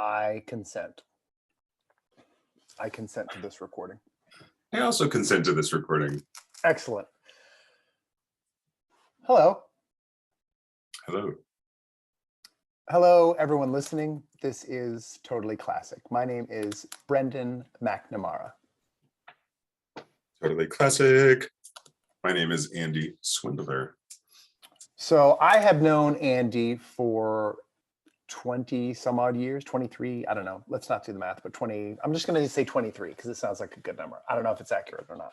I consent. I consent to this recording. I also consent to this recording. Excellent. Hello. Hello. Hello, everyone listening. This is Totally Classic. My name is Brendan McNamara. Totally Classic. My name is Andy Swindler. So I have known Andy for 20 some odd years, 23, I don't know. Let's not do the math, but 20, I'm just going to say 23 because it sounds like a good number. I don't know if it's accurate or not.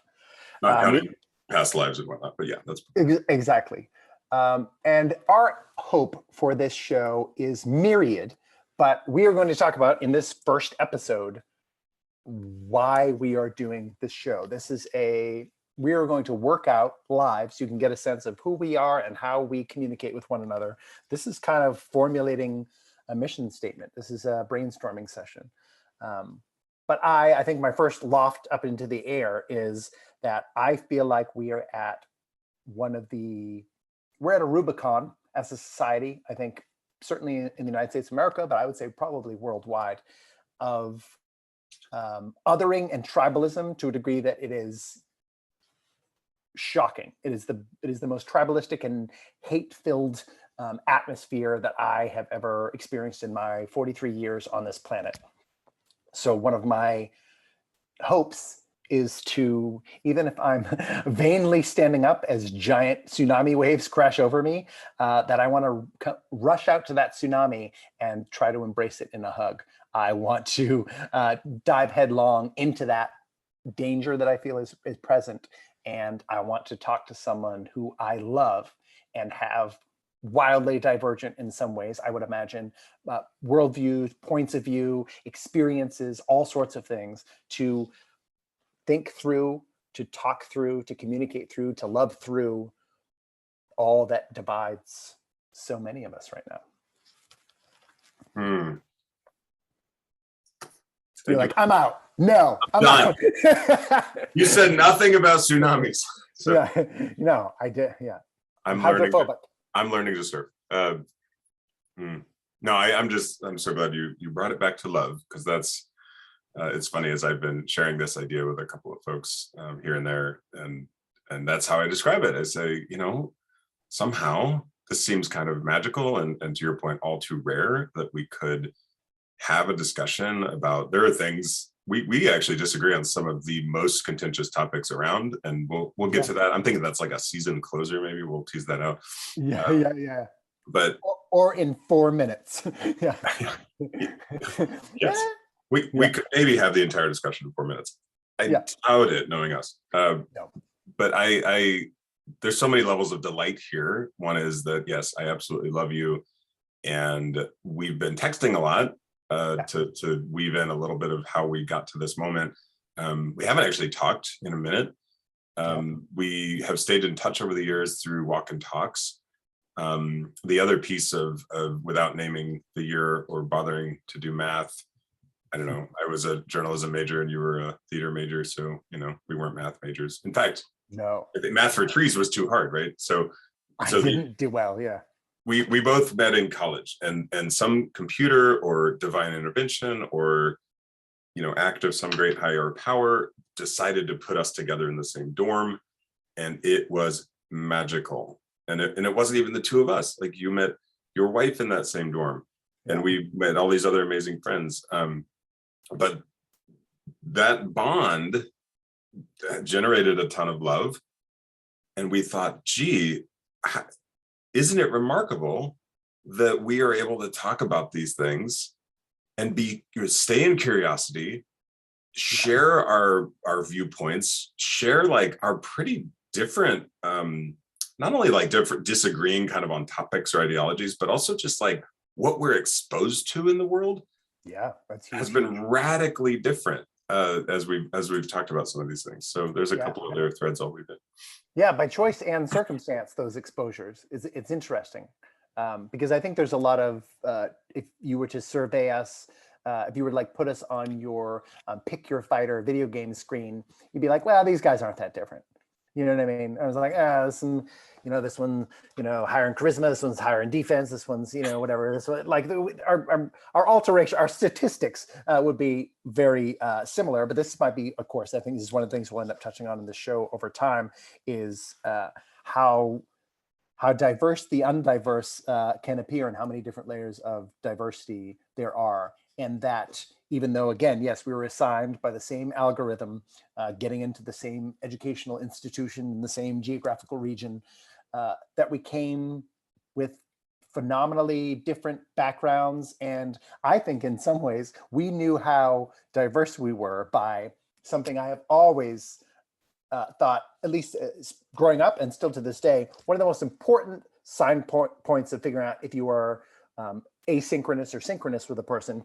Not counting past lives and whatnot, but yeah, that's exactly. And our hope for this show is myriad, but we are going to talk about in this first episode why we are doing this show. We are going to work out live so you can get a sense of who we are and how we communicate with one another. This is kind of formulating a mission statement. This is a brainstorming session. But I think my first loft up into the air is that I feel like we're at a Rubicon as a society, I think certainly in the United States of America, but I would say probably worldwide, of othering and tribalism to a degree that it is shocking. It is the most tribalistic and hate-filled atmosphere that I have ever experienced in my 43 years on this planet. So one of my hopes is to, even if I'm vainly standing up as giant tsunami waves crash over me, that I want to rush out to that tsunami and try to embrace it in a hug. I want to dive headlong into that danger that I feel is present. And I want to talk to someone who I love and have wildly divergent in some ways, I would imagine, worldviews, points of view, experiences, all sorts of things to think through, to talk through, to communicate through, to love through all that divides so many of us right now. You're like, I'm out. No, I'm done. out. You said nothing about tsunamis. So yeah, no, I did. Yeah, I'm hydrophobic. I'm learning to surf. No, I'm so glad you brought it back to love, because that's it's funny, as I've been sharing this idea with a couple of folks here and there, and that's how I describe it. I say, somehow this seems kind of magical, and to your point, all too rare that we could have a discussion about. There are things we actually disagree on some of the most contentious topics around, and we'll get to that. I'm thinking that's like a season closer. Maybe we'll tease that out. Yeah. But or in 4 minutes. Yeah. Yes. We could maybe have the entire discussion in 4 minutes. I doubt it, knowing us. No. But I there's so many levels of delight here. One is that, yes, I absolutely love you, and we've been texting a lot to weave in a little bit of how we got to this moment. We haven't actually talked in a minute. We have stayed in touch over the years through walk and talks. The other piece of without naming the year or bothering to do math, I don't know, I was a journalism major and you were a theater major, so we weren't math majors. In fact, no, I think math for trees was too hard, right? So I didn't do well. Yeah. We both met in college, and some computer or divine intervention or act of some great higher power decided to put us together in the same dorm, and it was magical. And it wasn't even the two of us. Like, you met your wife in that same dorm, and we met all these other amazing friends. But that bond generated a ton of love, and we thought, gee, isn't it remarkable that we are able to talk about these things and stay in curiosity, share our viewpoints, share like our pretty different, not only like different disagreeing kind of on topics or ideologies, but also just like what we're exposed to in the world. Yeah, that's huge. Has been radically different as we've talked about some of these things. So there's a couple of other threads I'll weave in. Yeah, by choice and circumstance, those exposures. It's interesting because I think there's a lot of, if you were to survey us, if you were to like put us on your pick your fighter video game screen, you'd be like, well, these guys aren't that different. You know what I mean? I was like, this one, this one, higher in charisma. This one's higher in defense. This one's, whatever. This one, like our alteration, our statistics would be very similar. But this might be, of course, I think this is one of the things we'll end up touching on in the show over time is how diverse the undiverse can appear and how many different layers of diversity there are. And that even though, again, yes, we were assigned by the same algorithm, getting into the same educational institution in the same geographical region, that we came with phenomenally different backgrounds. And I think in some ways, we knew how diverse we were by something I have always thought, at least growing up and still to this day, one of the most important sign points of figuring out if you are asynchronous or synchronous with a person,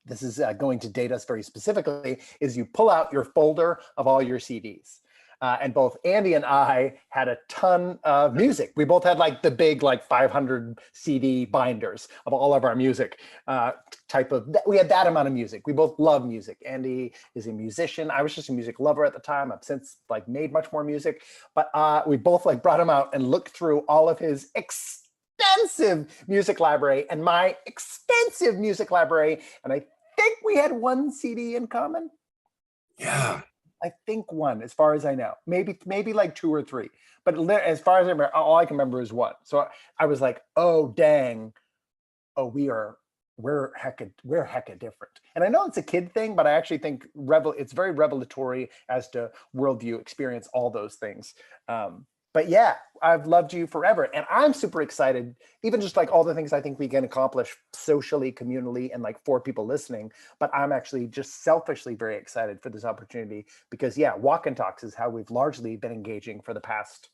this is going to date us very specifically, is you pull out your folder of all your CDs. And both Andy and I had a ton of music. We both had like the big 500 CD binders of all of our music we had that amount of music. We both love music. Andy is a musician. I was just a music lover at the time. I've since made much more music, but we both brought him out and looked through all of his extensive music library and my extensive music library. And I think we had one CD in common. Yeah. I think one, as far as I know, maybe two or three, but as far as I remember, all I can remember is one. So I was like, oh, dang. Oh, we're hecka different. And I know it's a kid thing, but I actually think it's very revelatory as to worldview, experience, all those things. But yeah, I've loved you forever. And I'm super excited, even just all the things I think we can accomplish socially, communally, and for people listening. But I'm actually just selfishly very excited for this opportunity because Walk and Talks is how we've largely been engaging for the past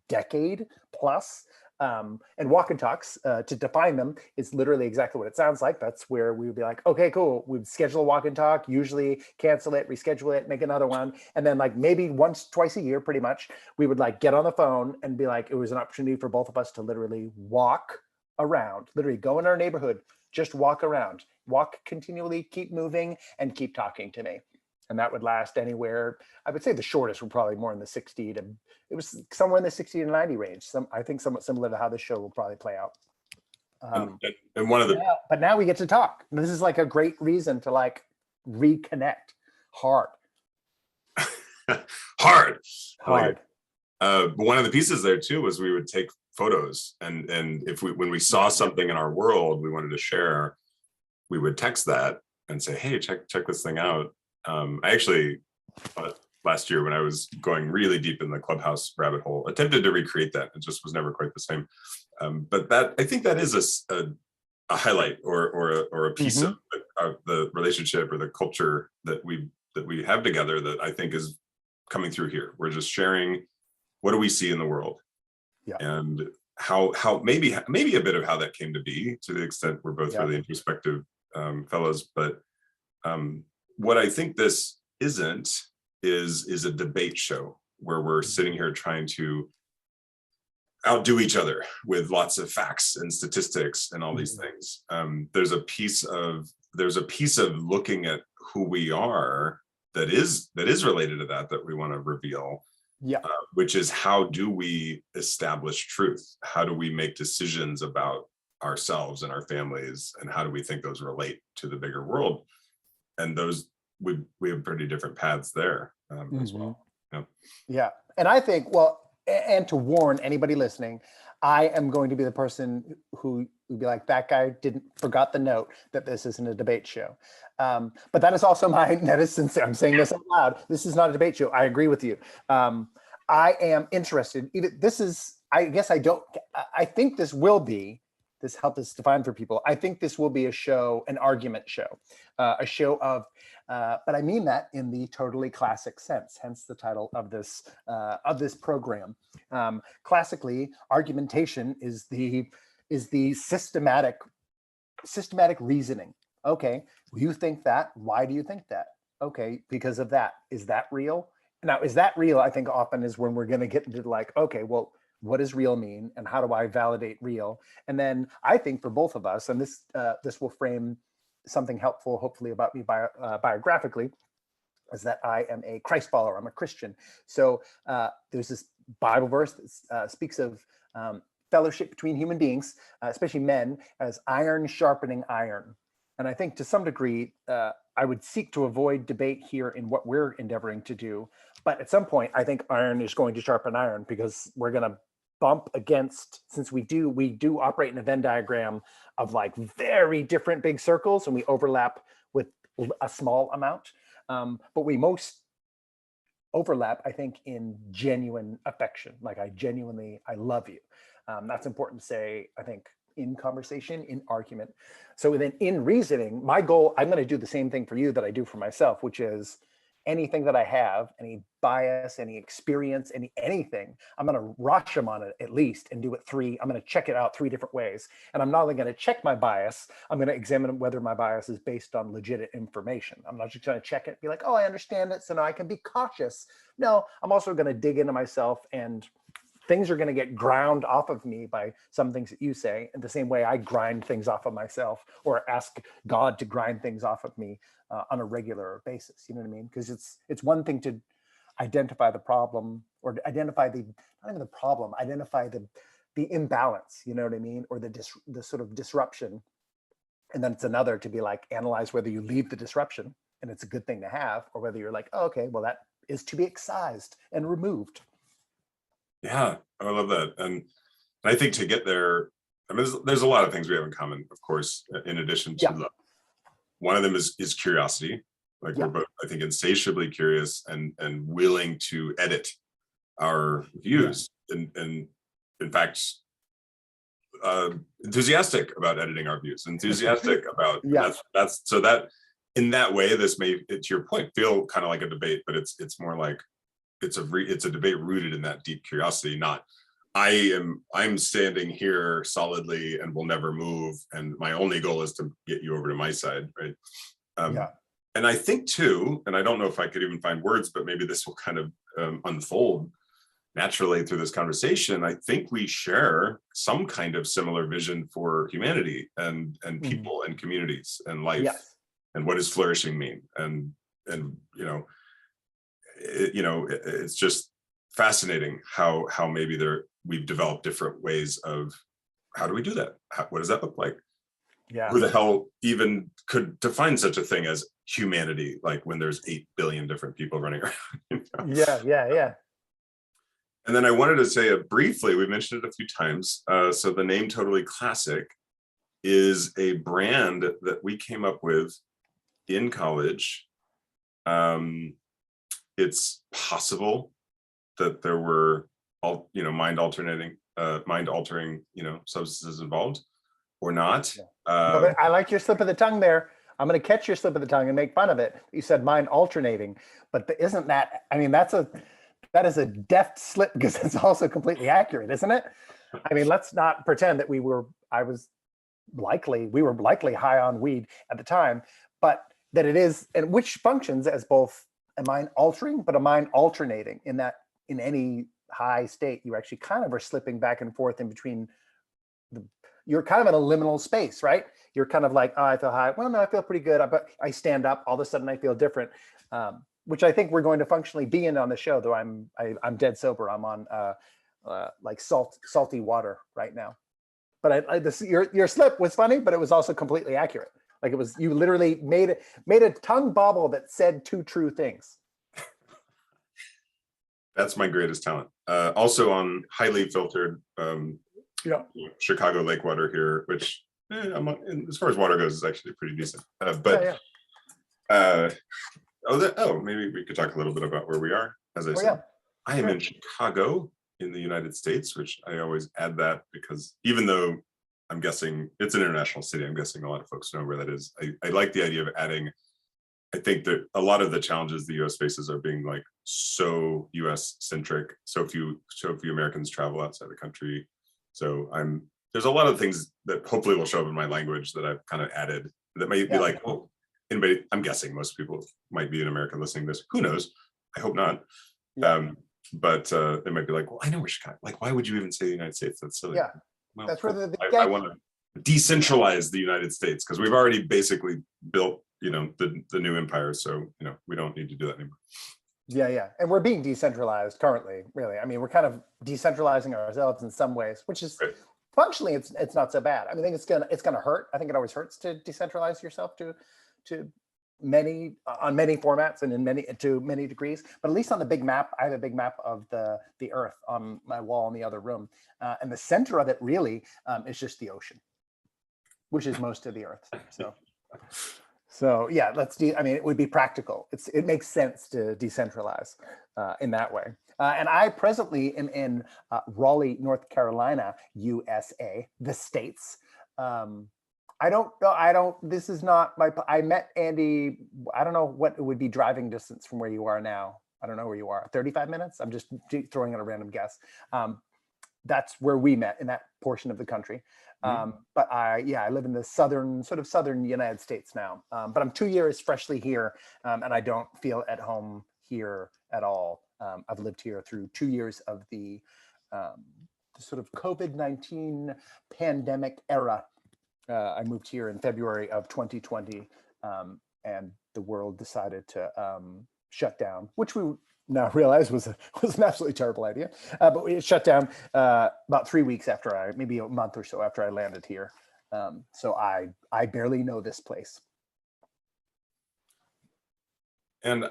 decade plus. And Walk and Talks, to define them, is literally exactly what it sounds like. That's where we would be like, okay, cool. We'd schedule a walk and talk, usually cancel it, reschedule it, make another one. And then maybe once, twice a year, pretty much, we would get on the phone and be like, it was an opportunity for both of us to literally walk around, literally go in our neighborhood, just walk around, walk continually, keep moving, and keep talking to me. And that would last anywhere. I would say the shortest were probably more in the 60 to, it was somewhere in the 60 to 90 range. I think somewhat similar to how this show will probably play out. And one of the, but now we get to talk. And this is a great reason to reconnect hard. hard. Hard. One of the pieces there too was we would take photos, and when we saw something in our world we wanted to share, we would text that and say, hey, check this thing out. I actually, last year when I was going really deep in the Clubhouse rabbit hole, attempted to recreate that. It just was never quite the same. But that, I think that is a highlight or a piece of the relationship or the culture that we have together that I think is coming through here. We're just sharing, what do we see in the world? Yeah. And how maybe a bit of how that came to be, to the extent we're both really introspective fellows. But what I think this isn't is a debate show where we're sitting here trying to outdo each other with lots of facts and statistics and all these things. There's a piece of looking at who we are that is related to that we want to reveal. Yeah. Which is, how do we establish truth? How do we make decisions about ourselves and our families, and how do we think those relate to the bigger world? And those, we have pretty different paths there as well. Yeah. And I think, and to warn anybody listening, I am going to be the person who would be like, that guy forgot the note that this isn't a debate show. But that is also that is sincere. I'm saying this out loud. This is not a debate show. I agree with you. I am interested. I think this will be, this help is defined for people. I think this will be an argument show, a show of, but I mean that in the totally classic sense, hence the title of this program. Classically, argumentation is the systematic reasoning. Okay, you think that, why do you think that? Okay, because of that. Is that real? Now, is that real? I think often is when we're going to get into okay, well, what does real mean, and how do I validate real? And then I think for both of us, and this will frame something helpful, hopefully, about me biographically. is that I am a Christ follower. I'm a Christian. So there's this Bible verse that speaks of fellowship between human beings, especially men, as iron sharpening iron. And I think to some degree, I would seek to avoid debate here in what we're endeavoring to do. But at some point, I think iron is going to sharpen iron, because we're going to bump against, since we do operate in a Venn diagram of like very different big circles, and we overlap with a small amount. But we most overlap, I think, in genuine affection. Like I love you. That's important to say, I think, in conversation, in argument. So then in reasoning, my goal, I'm going to do the same thing for you that I do for myself, which is anything that I have, any bias, any experience, anything, I'm going to Rasham on it at least and do it I'm going to check it out 3 different ways. And I'm not only going to check my bias, I'm going to examine whether my bias is based on legitimate information. I'm not just going to check it, be like, oh, I understand it, so now I can be cautious. No, I'm also going to dig into myself, and things are going to get ground off of me by some things that you say, in the same way I grind things off of myself, or ask God to grind things off of me on a regular basis. You know what I mean? Because it's one thing to identify the problem, or identify not even the problem, identify the imbalance. You know what I mean? Or the sort of disruption. And then it's another to be like, analyze whether you leave the disruption and it's a good thing to have, or whether you're like, oh, okay, well, that is to be excised and removed. Yeah, I love that. And I think to get there, I mean, there's a lot of things we have in common, of course, in addition to love. One of them is curiosity. Like we're both, I think, insatiably curious and willing to edit our views. And in fact, enthusiastic about editing our views, enthusiastic about that's so that in that way, this may, to your point, feel kind of like a debate, but it's more like it's a debate rooted in that deep curiosity, not I'm standing here solidly and will never move, and my only goal is to get you over to my side, right? And I think too, and I don't know if I could even find words, but maybe this will kind of unfold naturally through this conversation. I think we share some kind of similar vision for humanity and people and communities and life, and what does flourishing mean, and it's just fascinating how maybe we've developed different ways of how do we do that? What does that look like? Who the hell even could define such a thing as humanity, like when there's 8 billion different people running around? Yeah. And then I wanted to say briefly, we mentioned it a few times. So the name Totally Classic is a brand that we came up with in college. It's possible that there were mind-altering substances involved, or not. But I like your slip of the tongue there. I'm going to catch your slip of the tongue and make fun of it. You said mind alternating, but isn't that? I mean, that is a deft slip, because it's also completely accurate, isn't it? I mean, let's not pretend that we were likely high on weed at the time, but that it is, and which functions as both a mind altering, but a mind alternating, in that in any high state, you actually kind of are slipping back and forth in between. You're kind of in a liminal space, right? You're kind of like, oh, I feel high. Well, no, I feel pretty good. But I stand up, all of a sudden I feel different, which I think we're going to functionally be in on the show, though I'm dead sober. I'm on like salty water right now. But your slip was funny, but it was also completely accurate. Like it was, you literally made a tongue bobble that said 2 true things. That's my greatest talent. Also on highly filtered Chicago lake water here, which as far as water goes is actually pretty decent. Maybe we could talk a little bit about where we are. As I said, I am in Chicago in the United States, which I always add that because even though I'm guessing it's an international city, I'm guessing a lot of folks know where that is. I like the idea of adding. I think that a lot of the challenges the U.S. faces are being like so U.S. centric. So few Americans travel outside the country. So there's a lot of things that hopefully will show up in my language that I've kind of added that might be like, well, anybody, I'm guessing most people might be an American listening to this. Who knows? I hope not. But they might be like, well, I know where Chicago, like, why would you even say the United States? That's silly. Yeah. Well, that's where I want to decentralize the United States because we've already basically built, the new empire. So, we don't need to do that anymore. Yeah. And we're being decentralized currently, really. I mean, we're kind of decentralizing ourselves in some ways, which is Right. functionally it's not so bad. I mean, I think it's gonna hurt. I think it always hurts to decentralize yourself to many on many formats and to many degrees. But at least on the big map, I have a big map of the Earth on my wall in the other room, and the center of it really is just the ocean, which is most of the Earth. So yeah, I mean, it would be practical. It makes sense to decentralize in that way. And I presently am in Raleigh, North Carolina, USA, the States. I don't know. This is not my. I met Andy. I don't know what it would be driving distance from where you are now. I don't know where you are. 35 minutes. I'm just throwing out a random guess. That's where we met, in that portion of the country. But I live in the southern United States now. But I'm 2 years freshly here, and I don't feel at home here at all. I've lived here through 2 years of the sort of COVID-19 pandemic era. I moved here in February of 2020, and the world decided to shut down, which we now realize was an absolutely terrible idea. But it shut down about 3 weeks after maybe a month or so after I landed here. So I barely know this place. And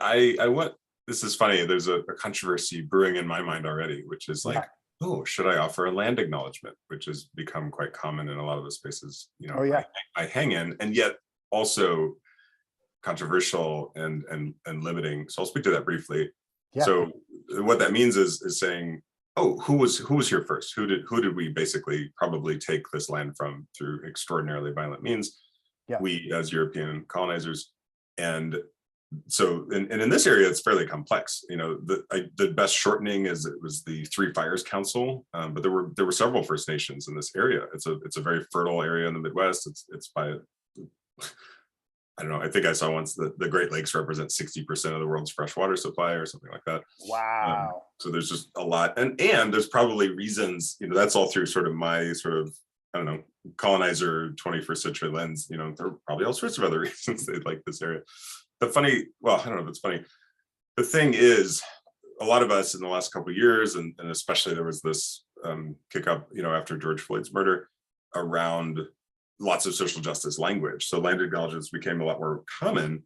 this is funny, there's a controversy brewing in my mind already, which is like, oh, should I offer a land acknowledgement, which has become quite common in a lot of the spaces, I hang in, and yet also controversial and limiting. So I'll speak to that briefly. Yeah. So what that means is saying, oh, who was here first? Who did we basically probably take this land from through extraordinarily violent means? Yeah. We as European colonizers. And so in this area, it's fairly complex. The best shortening is it was the Three Fires Council, but there were several First Nations in this area. It's a very fertile area in the Midwest. It's by, I don't know, I think I saw once the Great Lakes represent 60% of the world's fresh water supply or something like that. Wow. So there's just a lot. And there's probably reasons, that's all through sort of my sort of, I don't know, colonizer 21st century lens. There are probably all sorts of other reasons they like this area. I don't know if it's funny. The thing is, a lot of us in the last couple of years, and especially there was this kick up, after George Floyd's murder, around lots of social justice language. So land acknowledgements became a lot more common.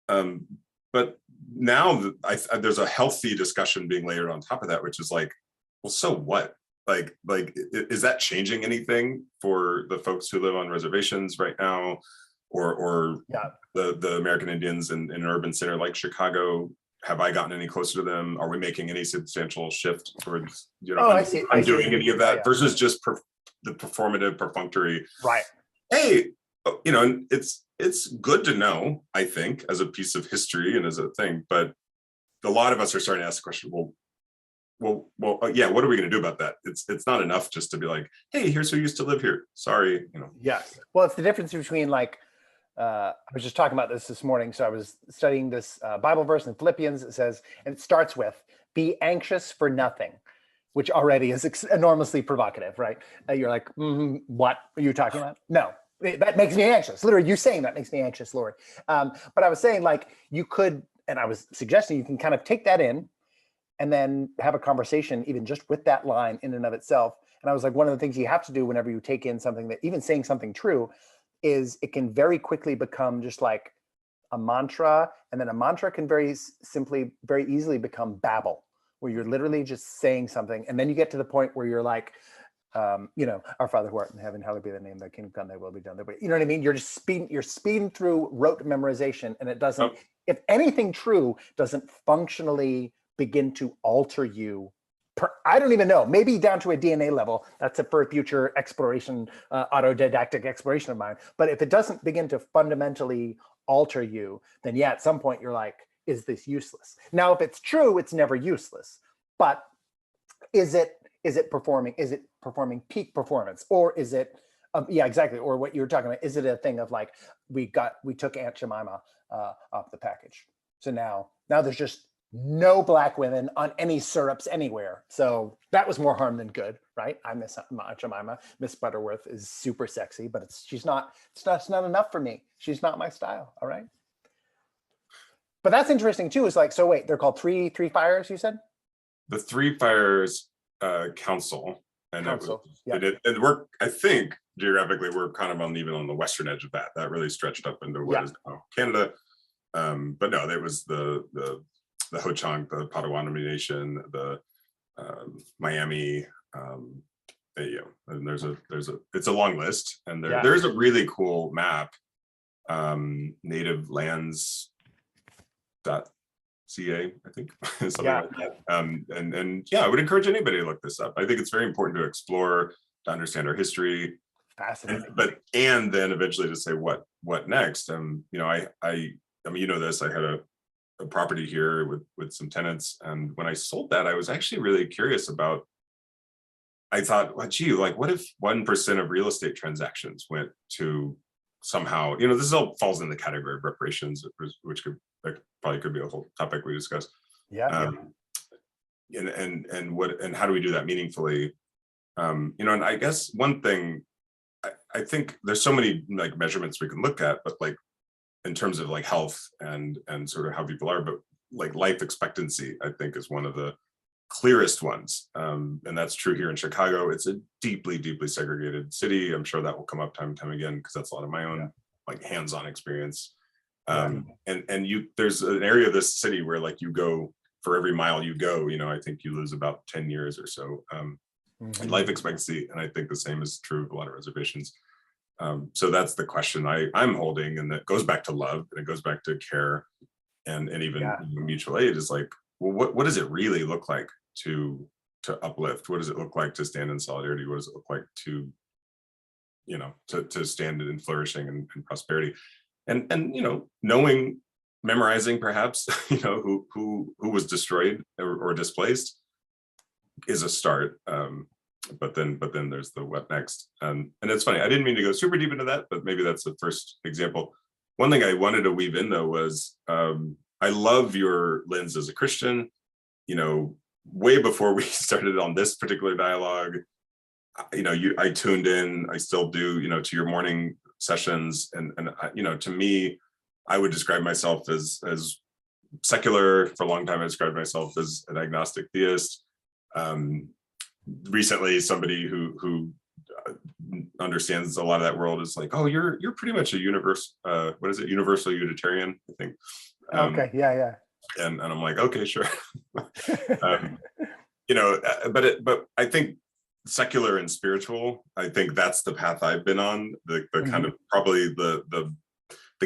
But now there's a healthy discussion being layered on top of that, which is like, well, so what? Like, is that changing anything for the folks who live on reservations right now? Or the American Indians in an urban center like Chicago? Have I gotten any closer to them? Are we making any substantial shift towards, doing any of that versus just the performative, perfunctory? Right. Hey, it's good to know, I think, as a piece of history and as a thing, but a lot of us are starting to ask the question, what are we going to do about that? It's not enough just to be like, hey, here's who used to live here. Sorry, Yes. Well, it's the difference between like, I was just talking about this morning. So I was studying this Bible verse in Philippians. It says, and it starts with, be anxious for nothing, which already is enormously provocative, right? You're like, what are you talking about? No, that makes me anxious. Literally, you saying that makes me anxious, Lord. But I was saying like you could, and I was suggesting you can kind of take that in and then have a conversation even just with that line in and of itself. And I was like, one of the things you have to do whenever you take in something that even saying something true is it can very quickly become just like a mantra. And then a mantra can very easily become babble, where you're literally just saying something. And then you get to the point where you're like, our Father who art in heaven, hallowed be thy name, thy kingdom come, thy will be done. You know what I mean? You're just speeding through rote memorization, and it doesn't, if anything true, doesn't functionally begin to alter you. I don't even know, maybe down to a DNA level. That's for a future exploration, autodidactic exploration of mine. But if it doesn't begin to fundamentally alter you, then yeah, at some point you're like, is this useless? Now, if it's true, it's never useless. But is it performing peak performance, or is it exactly, or what you were talking about, is it a thing of like we took Aunt Jemima off the package, so now there's just no Black women on any syrups anywhere. So that was more harm than good, right? I miss Aunt Jemima. Miss Butterworth is super sexy, but it's not enough for me. She's not my style. All right. But that's interesting too. Is like, so wait, they're called three fires, you said? The Three Fires Council, and Council. Yeah. and we're, I think geographically we're kind of even on the western edge of that. That really stretched up into what is now Canada. But no, there was the Ho-Chunk, the Potawatomi Nation, the Miami. You know, and it's a long list, and there's a really cool map, native lands .ca, I think, something like that. And yeah, I would encourage anybody to look this up. I think it's very important to explore, to understand our history. Fascinating. And then eventually to say what next. You know, I mean, you know this, I had a property here with some tenants, and when I sold that, I was actually really curious about, I thought, well, gee, like what if 1% of real estate transactions went to somehow, you know, this all falls in the category of reparations, which probably could be a whole topic we discuss. And how do we do that meaningfully? You know, and I guess one thing, I think there's so many like measurements we can look at, but like in terms of like health and sort of how people are, but like life expectancy, I think is one of the clearest ones. And that's true here in Chicago. It's a deeply, deeply segregated city. I'm sure that will come up time and time again, because that's a lot of my own like hands-on experience. And there's an area of this city where like you go, for every mile you go, you know, I think you lose about 10 years or so in life expectancy. And I think the same is true of a lot of reservations. So that's the question I'm holding, and that goes back to love, and it goes back to care, and even mutual aid is like, well, what does it really look like to uplift? What does it look like to stand in solidarity? What does it look like to, you know, to stand in flourishing and prosperity? And you know, memorizing perhaps, you know, who was destroyed or displaced is a start. But then there's the what next. And it's funny, I didn't mean to go super deep into that, but maybe that's the first example. One thing I wanted to weave in though was, I love your lens as a Christian. You know, way before we started on this particular dialogue, you know, I tuned in, I still do, you know, to your morning sessions. And you know, to me, I would describe myself as secular. For a long time, I described myself as an agnostic theist. Recently, somebody who understands a lot of that world is like, oh, you're pretty much a universal Unitarian, I think. Okay, yeah. And I'm like, okay, sure. You know, but I think secular and spiritual, I think that's the path I've been on. The kind of probably the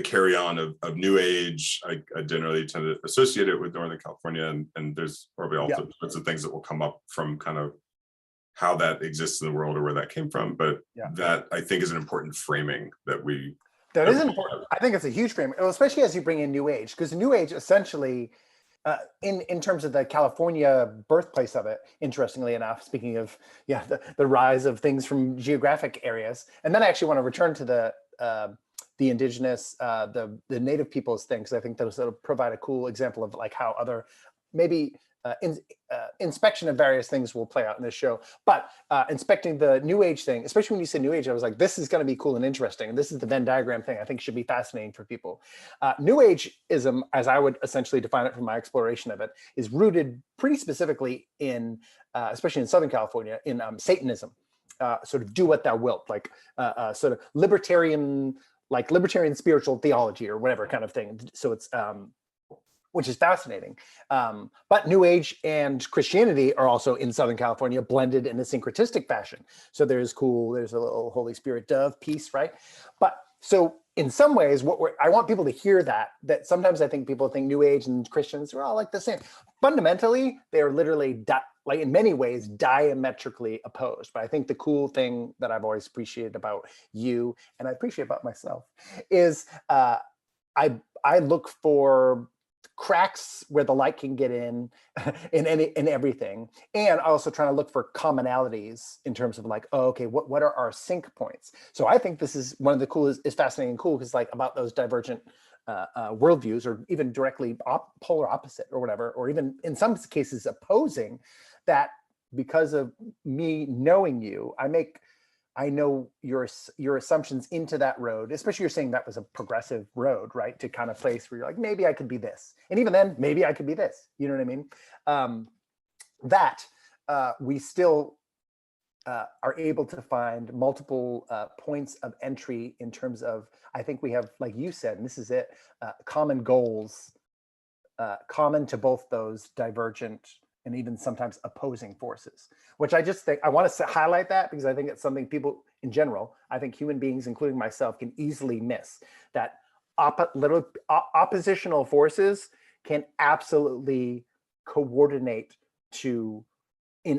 carry on of New Age. I generally tend to associate it with Northern California, and there's probably all sorts of things that will come up from kind of how that exists in the world or where that came from. But that I think is an important framing that we. That is important. I think it's a huge framing, especially as you bring in New Age, because New Age essentially, in terms of the California birthplace of it, interestingly enough, speaking of the rise of things from geographic areas, and then I actually want to return to the indigenous, the native peoples thing, because I think that'll provide a cool example of like how other maybe inspection of various things will play out in this show. But inspecting the New Age thing, especially when you say New Age, I was like, this is going to be cool and interesting. And this is the Venn diagram thing I think should be fascinating for people. New Ageism, as I would essentially define it from my exploration of it, is rooted pretty specifically in, especially in Southern California, in Satanism. Sort of do what thou wilt, like sort of libertarian spiritual theology or whatever kind of thing. So it's which is fascinating. But New Age and Christianity are also in Southern California blended in a syncretistic fashion. So there's a little Holy Spirit dove piece, right? But so in some ways, I want people to hear that sometimes I think people think New Age and Christians are all like the same. Fundamentally, they are literally like in many ways diametrically opposed. But I think the cool thing that I've always appreciated about you, and I appreciate about myself, is I look for cracks where the light can get in everything, and also trying to look for commonalities in terms of like, oh, okay, what are our sync points? So I think this is one of the coolest, is fascinating and cool, because like about those divergent worldviews, or even directly polar opposite or whatever, or even in some cases opposing, that because of me knowing you, I make I know your assumptions into that road, especially you're saying that was a progressive road, right? To kind of place where you're like, maybe I could be this. And even then, maybe I could be this. You know what I mean? That we still are able to find multiple points of entry in terms of, I think we have, like you said, and this is it, common goals, common to both those divergent and even sometimes opposing forces, which I just think I want to highlight that because I think it's something people in general, I think human beings, including myself, can easily miss, that oppositional forces can absolutely coordinate in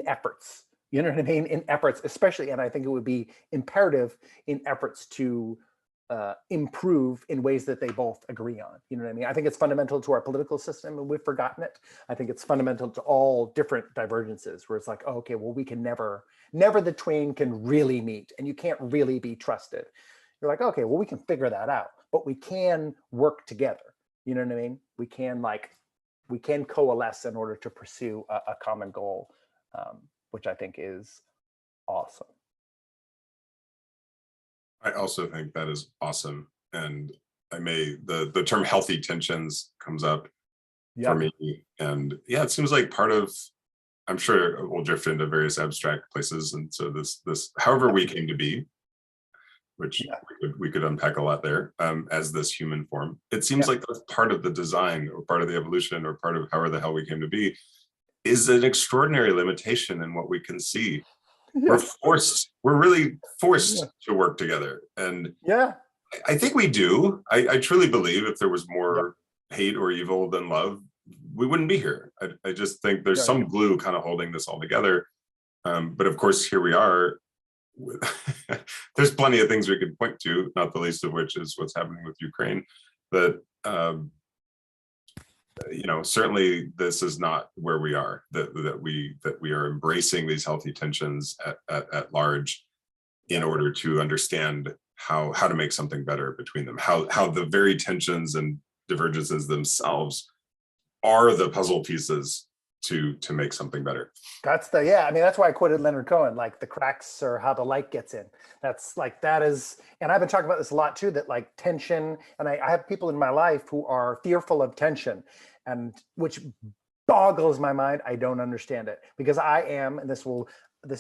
efforts. You know what I mean? In efforts, especially, and I think it would be imperative in efforts to improve in ways that they both agree on. You know what I mean? I think it's fundamental to our political system, and we've forgotten it. I think it's fundamental to all different divergences, where it's like, oh, okay, well, we can never the twain can really meet, and you can't really be trusted. You're like, okay, well, we can figure that out, but we can work together. You know what I mean? We can coalesce in order to pursue a common goal, which I think is awesome. I also think that is awesome. And the term healthy tensions comes up for me. And yeah, it seems like part of, I'm sure we'll drift into various abstract places. And so this, however we came to be, which we could unpack a lot there, as this human form, it seems like that's part of the design or part of the evolution or part of however the hell we came to be, is an extraordinary limitation in what we can see. We're really forced to work together. And I think we do. I truly believe if there was more hate or evil than love, we wouldn't be here. I just think there's some glue kind of holding this all together. But of course, here we are. There's plenty of things we could point to, not the least of which is what's happening with Ukraine. That certainly this is not where we are. That we are embracing these healthy tensions at large in order to understand how to make something better between them. How the very tensions and divergences themselves are the puzzle pieces to make something better. That's that's why I quoted Leonard Cohen, like the cracks are how the light gets in. That's like, that is, and I've been talking about this a lot too, that like tension, and I have people in my life who are fearful of tension, and which boggles my mind. I don't understand it, because I am, and this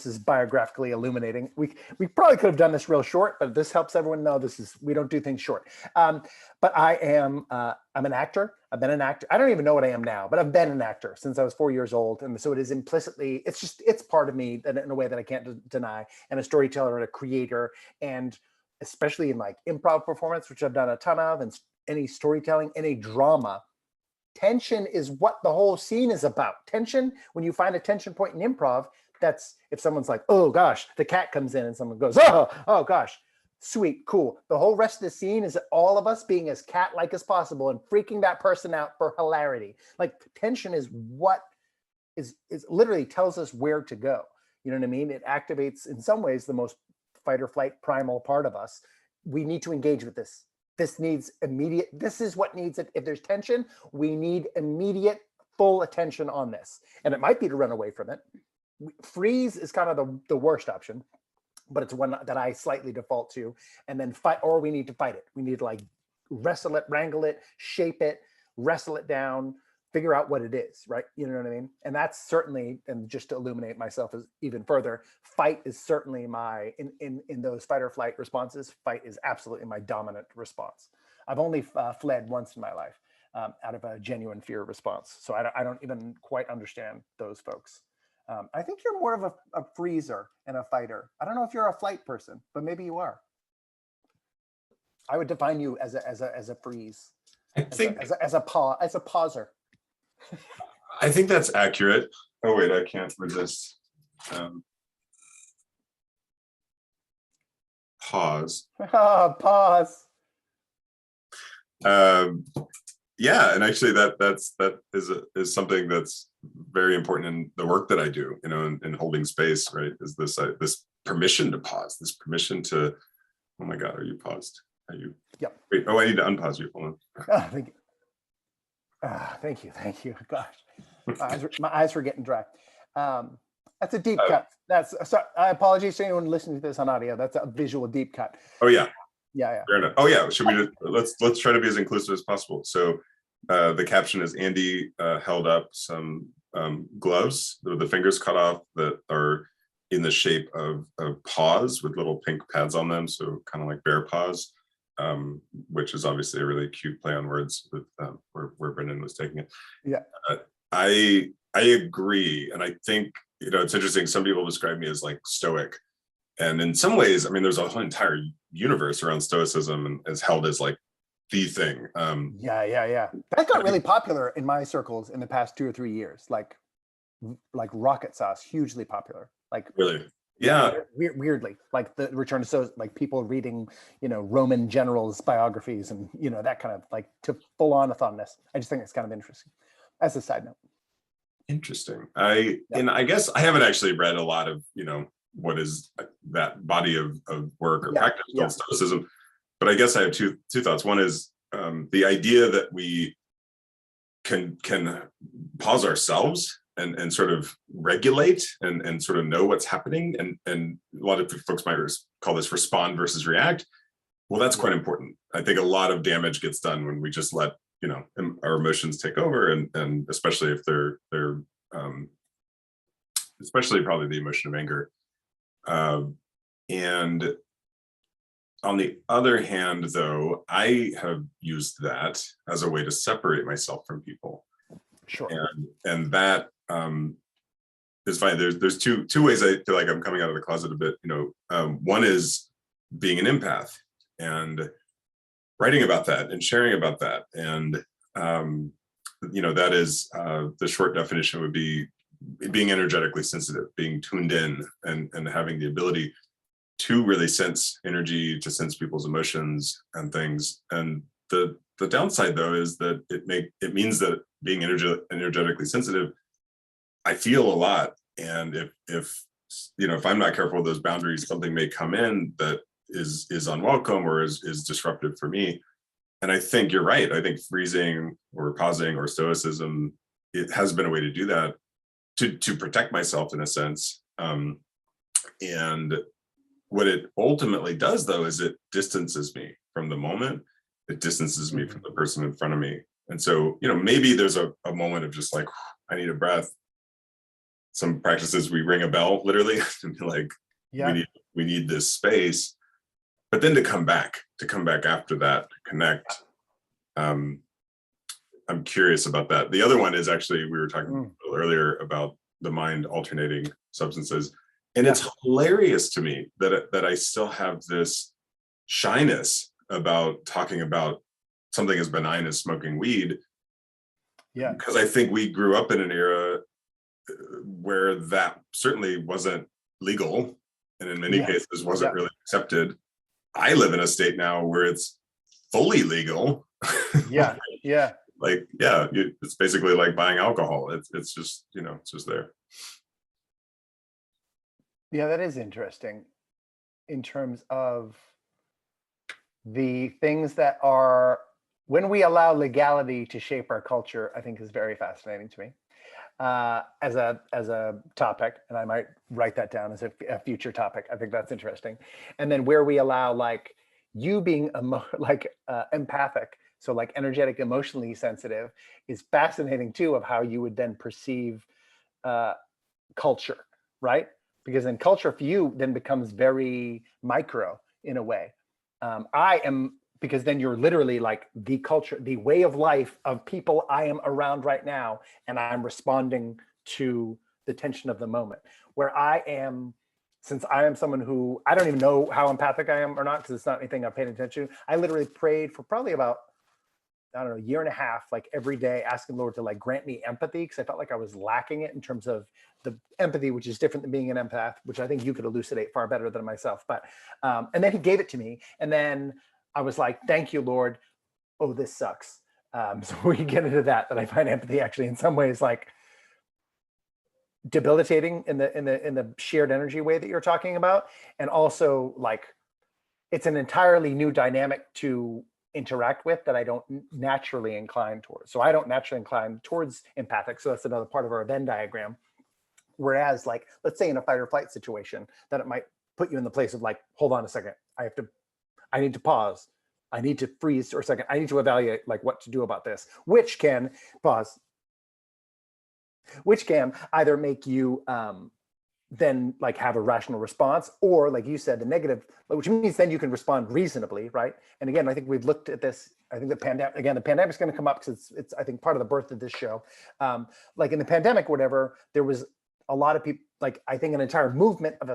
is biographically illuminating. We probably could have done this real short, but this helps everyone know we don't do things short. But I'm an actor. I've been an actor. I don't even know what I am now, but I've been an actor since I was 4 years old. And so it is implicitly, it's part of me in a way that I can't deny, and a storyteller and a creator. And especially in like improv performance, which I've done a ton of, and any storytelling, any drama, tension is what the whole scene is about. Tension, when you find a tension point in improv, that's if someone's like, oh gosh, the cat comes in, and someone goes, oh gosh, sweet, cool. The whole rest of the scene is all of us being as cat-like as possible and freaking that person out for hilarity. Like tension is what is literally tells us where to go. You know what I mean? It activates in some ways the most fight or flight primal part of us. We need to engage with this. This is what needs it. If there's tension, we need immediate full attention on this. And it might be to run away from it. Freeze is kind of the worst option, but it's one that I slightly default to. And then fight, or we need to fight it. We need to like wrestle it, wrangle it, shape it, wrestle it down, figure out what it is, right? You know what I mean? And that's certainly, and just to illuminate myself even further, fight is certainly in those fight or flight responses, fight is absolutely my dominant response. I've only fled once in my life out of a genuine fear response. So I don't even quite understand those folks. I think you're more of a freezer and a fighter. I don't know if you're a flight person, but maybe you are. I would define you as a freeze, as a pauser. I think that's accurate. Oh wait, I can't resist. Pause. Pause. Yeah, and actually that is something that's very important in the work that I do, in holding space, right? Is this permission to pause, this permission to, oh my God, are you paused? Are you? Yep. Wait, I need to unpause you. Hold on. Oh, thank you. Gosh, my eyes were getting dry. That's a deep cut. I apologize to anyone listening to this on audio. That's a visual deep cut. Oh yeah. Yeah. Fair enough. Oh yeah. Should we let's try to be as inclusive as possible. So the caption is Andy held up some gloves, the fingers cut off, that are in the shape of paws with little pink pads on them. So kind of like bear paws, which is obviously a really cute play on words with where Brendan was taking it. Yeah. I agree. And I think, it's interesting. Some people describe me as like stoic. And in some ways, I mean, there's a whole entire universe around stoicism and is held as like the thing. Yeah. That got really popular in my circles in the past 2 or 3 years. Like rocket sauce, hugely popular. Like really, yeah. Weirdly, like the return to Stoicism, like people reading, Roman generals' biographies and that kind of like to full on fondness. I just think it's kind of interesting. As a side note. Interesting. I guess I haven't actually read a lot of what is that body of work or practice called Stoicism, but I guess I have two thoughts. One is the idea that we can pause ourselves and sort of regulate and sort of know what's happening, and a lot of folks might call this respond versus react. Well, that's quite important. I think a lot of damage gets done when we just let our emotions take over, and especially if they're especially probably the emotion of anger. And on the other hand, though, I have used that as a way to separate myself from people. Sure. And that is fine. There's two ways I feel like I'm coming out of the closet a bit. One is being an empath and writing about that and sharing about that. And that is the short definition would be being energetically sensitive, being tuned in, and having the ability to really sense energy, to sense people's emotions and things. And the downside, though, is that it means that being energetically sensitive, I feel a lot. And if I'm not careful with those boundaries, something may come in that is unwelcome or is disruptive for me. And I think you're right. I think freezing or pausing or stoicism, it has been a way to do that, to protect myself in a sense. And what it ultimately does, though, is it distances me from the moment. It distances me from the person in front of me. And so, maybe there's a moment of just like, I need a breath. Some practices, we ring a bell, literally, and be like, we need this space. But then to come back after that, to connect. I'm curious about that. The other one is actually, we were talking a little earlier about the mind alternating substances. And it's hilarious to me that I still have this shyness about talking about something as benign as smoking weed. Yeah. Because I think we grew up in an era where that certainly wasn't legal, and in many cases wasn't really accepted. I live in a state now where it's fully legal. Yeah. It's basically like buying alcohol. It's just, it's just there. Yeah, that is interesting in terms of the things that are, when we allow legality to shape our culture, I think is very fascinating to me as a topic. And I might write that down as a future topic. I think that's interesting. And then where we allow like you being empathic, so like energetic, emotionally sensitive, is fascinating too, of how you would then perceive culture, right? Because then culture for you then becomes very micro in a way. I am, because then you're literally like the culture, the way of life of people I am around right now, and I'm responding to the tension of the moment. Where I am, since I am someone who, I don't even know how empathic I am or not, because it's not anything I've paid attention to. I literally prayed for probably about, I don't know, a year and a half, like every day, asking the Lord to like grant me empathy, because I felt like I was lacking it in terms of the empathy, which is different than being an empath, which I think you could elucidate far better than myself. But, and then he gave it to me. And then I was like, thank you, Lord. Oh, this sucks. So we can get into that I find empathy actually in some ways like debilitating in the shared energy way that you're talking about. And also like, it's an entirely new dynamic to interact with that I don't naturally incline towards. So I don't naturally incline towards empathic. So that's another part of our Venn diagram. Whereas like, let's say in a fight or flight situation, that it might put you in the place of like, hold on a second, I need to pause. I need to freeze for a second. I need to evaluate like what to do about this, which can pause, which can either make you then like have a rational response, or like you said, the negative, which means then you can respond reasonably, right? And again, I think we've looked at this. I think the pandemic's going to come up because it's I think part of the birth of this show. Like in the pandemic, whatever, there was a lot of people, like I think an entire movement of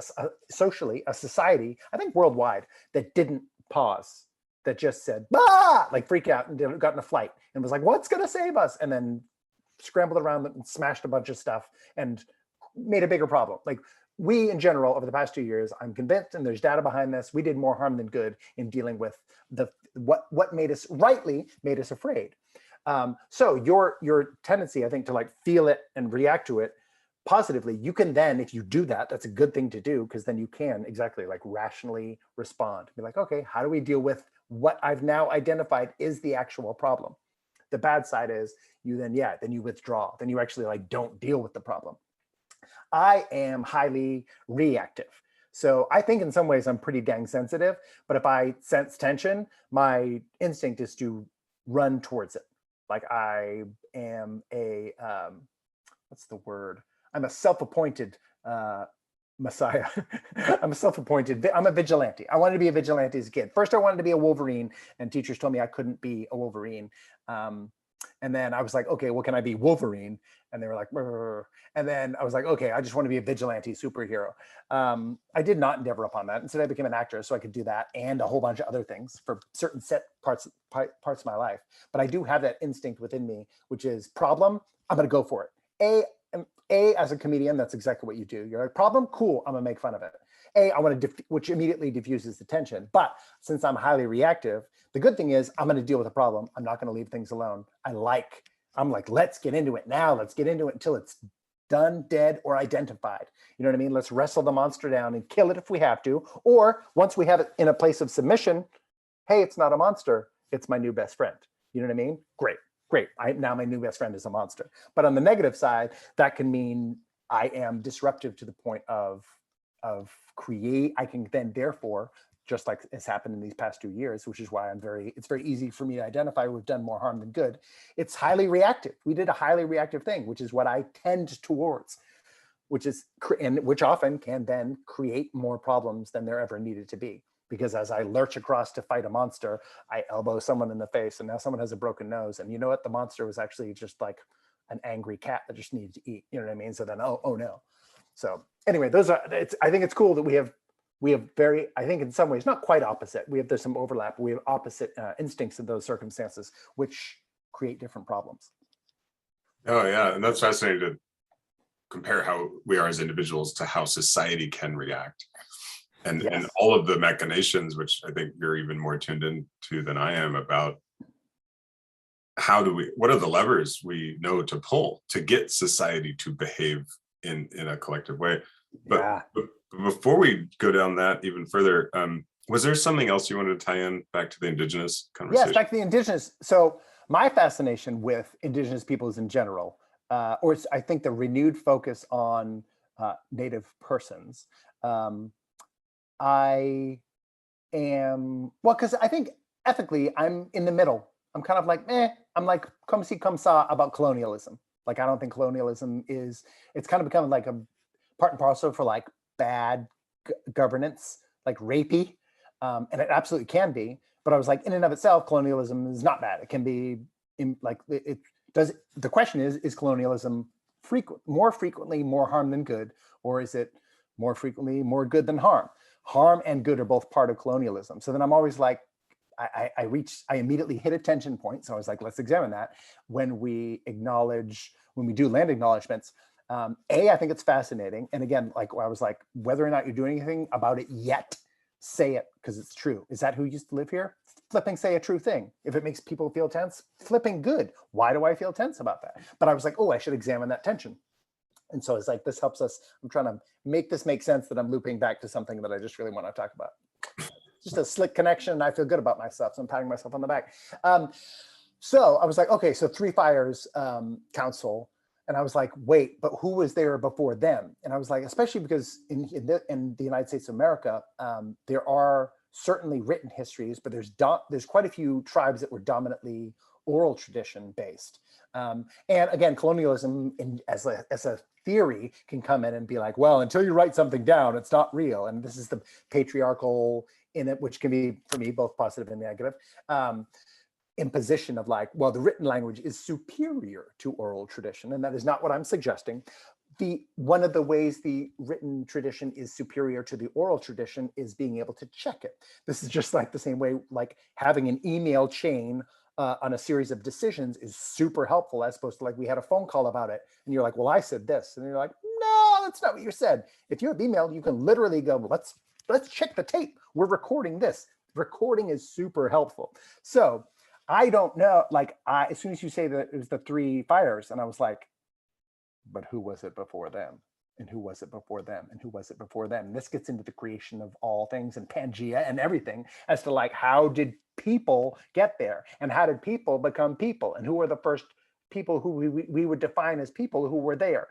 socially, a society, I think worldwide, that didn't pause, that just said, bah, like freak out and got in a flight and was like, what's going to save us? And then scrambled around and smashed a bunch of stuff and made a bigger problem. Like we in general, over the past 2 years, I'm convinced, and there's data behind this, we did more harm than good in dealing with what made us afraid. So your tendency, I think, to like feel it and react to it positively, you can then, if you do that, that's a good thing to do, because then you can exactly like rationally respond. Be like, okay, how do we deal with what I've now identified is the actual problem? The bad side is then you withdraw. Then you actually like don't deal with the problem. I am highly reactive. So I think in some ways I'm pretty dang sensitive, but if I sense tension, my instinct is to run towards it. Like I am what's the word? I'm a self-appointed messiah. I'm a vigilante. I wanted to be a vigilante as a kid. First, I wanted to be a Wolverine, and teachers told me I couldn't be a Wolverine. And then I was like, okay, well, can I be Wolverine? And they were like, brr. And then I was like, okay, I just want to be a vigilante superhero. I did not endeavor upon that. Instead, I became an actor so I could do that and a whole bunch of other things for certain set parts of my life. But I do have that instinct within me, which is problem, I'm going to go for it. As a comedian, that's exactly what you do. You're like, problem, cool, I'm going to make fun of it. I want to, which immediately diffuses the tension. But since I'm highly reactive, the good thing is I'm going to deal with the problem. I'm not going to leave things alone. I'm like, let's get into it now. Let's get into it until it's done, dead, or identified. You know what I mean? Let's wrestle the monster down and kill it if we have to. Or once we have it in a place of submission, hey, it's not a monster. It's my new best friend. You know what I mean? Great. Now my new best friend is a monster. But on the negative side, that can mean I am disruptive to the point of create. I can then therefore, just like has happened in these past 2 years, which is why it's very easy for me to identify we've done more harm than good. It's highly reactive. We did a highly reactive thing, which is what I tend towards, which often can then create more problems than there ever needed to be. Because as I lurch across to fight a monster, I elbow someone in the face, and now someone has a broken nose. And you know what? The monster was actually just like an angry cat that just needed to eat. You know what I mean? So then, oh no. So anyway, I think it's cool that we have very, I think in some ways, not quite opposite. There's some overlap. We have opposite instincts in those circumstances, which create different problems. Oh yeah, and that's fascinating to compare how we are as individuals to how society can react. And all of the machinations, which I think you're even more tuned into than I am, about what are the levers we know to pull to get society to behave in a collective way. But before we go down that even further, was there something else you wanted to tie in back to the Indigenous conversation? Yes, back to the Indigenous. So my fascination with Indigenous peoples in general, or I think the renewed focus on Native persons, I am, because I think ethically I'm in the middle. I'm kind of like, I'm like, come see, come saw about colonialism. Like, I don't think colonialism it's kind of become like a part and parcel for like bad governance, like rapey. And it absolutely can be. But I was like, in and of itself, colonialism is not bad. It can be the question is colonialism more frequently more harm than good, or is it more frequently more good than harm? Harm and good are both part of colonialism. So then I'm always like, I immediately hit a tension point. So I was like, let's examine that when we do land acknowledgements. I think it's fascinating. And again, like I was like, whether or not you're doing anything about it yet, say it because it's true. Is that who used to live here? Flipping say a true thing. If it makes people feel tense, flipping good. Why do I feel tense about that? But I was like, I should examine that tension. And so it's like, this helps us. I'm trying to make this make sense that I'm looping back to something that I just really want to talk about. Just a slick connection. And I feel good about myself. So I'm patting myself on the back. So I was like, okay, so Three Fires Council. And I was like, wait, but who was there before them? And I was like, especially because in the United States of America, there are certainly written histories, but there's quite a few tribes that were dominantly oral tradition based. And again, colonialism as a theory can come in and be like, well, until you write something down, it's not real. And this is the patriarchal in it, which can be, for me, both positive and negative. Imposition of like, well, the written language is superior to oral tradition, and that is not what I'm suggesting. One of the ways the written tradition is superior to the oral tradition is being able to check it. This is just like the same way, like having an email chain on a series of decisions is super helpful, as opposed to like we had a phone call about it, and you're like, well, I said this, and you're like, no, that's not what you said. If you have email, you can literally go, well, let's check the tape. We're recording this. Recording is super helpful. So I don't know, like, as soon as you say that it was the three fires, and I was like, but who was it before them? And who was it before them? And who was it before them? And this gets into the creation of all things and Pangea and everything as to like, how did people get there? And how did people become people? And who were the first people who we would define as people who were there?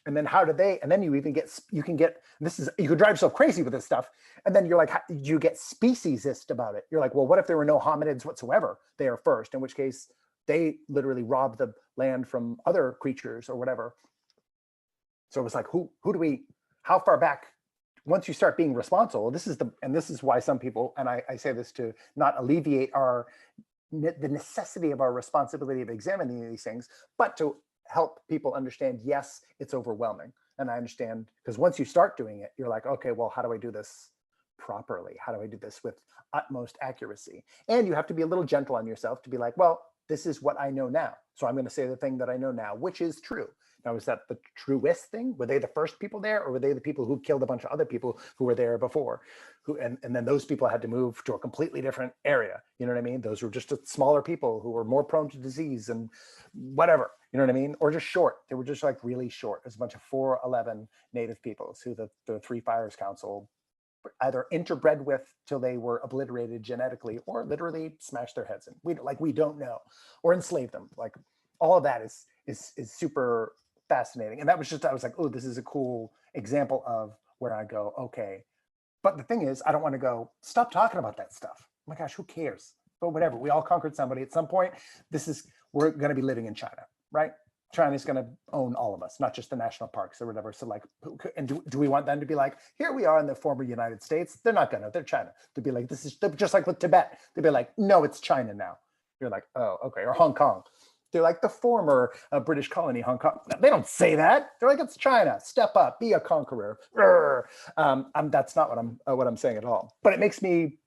And then how do they, and then you even get, you can drive yourself crazy with this stuff. And then you're like, you get speciesist about it. You're like, well, what if there were no hominids whatsoever there first? In which case they literally robbed the land from other creatures or whatever. So it was like, how far back, once you start being responsible, this is why some people, and I say this to not alleviate the necessity of our responsibility of examining these things, but to help people understand, yes, it's overwhelming. And I understand, because once you start doing it, you're like, okay, well, how do I do this properly? How do I do this with utmost accuracy? And you have to be a little gentle on yourself to be like, well, this is what I know now. So I'm going to say the thing that I know now, which is true. Now, is that the truest thing? Were they the first people there, or were they the people who killed a bunch of other people who were there before? And then those people had to move to a completely different area. You know what I mean? Those were just smaller people who were more prone to disease and whatever. You know what I mean? Or just short. They were just like really short. There's a bunch of 411 native peoples who the Three Fires Council either interbred with till they were obliterated genetically, or literally smashed their heads in. We don't know, or enslaved them. Like all of that is super fascinating. And that was just, I was like, oh, this is a cool example of where I go, okay. But the thing is, I don't want to go, stop talking about that stuff. Oh my gosh, who cares? But whatever, we all conquered somebody at some point. We're going to be living in China, right? China's going to own all of us, not just the national parks or whatever. So like, and do we want them to be like, here we are in the former United States? They're not gonna, they're China. To be like, this is just like with Tibet. They'd be like, no, it's China now. You're like, oh, okay. Or Hong Kong. They're like the former British colony, Hong Kong. They don't say that. They're like, it's China. Step up, be a conqueror. That's not what I'm saying at all. But it makes me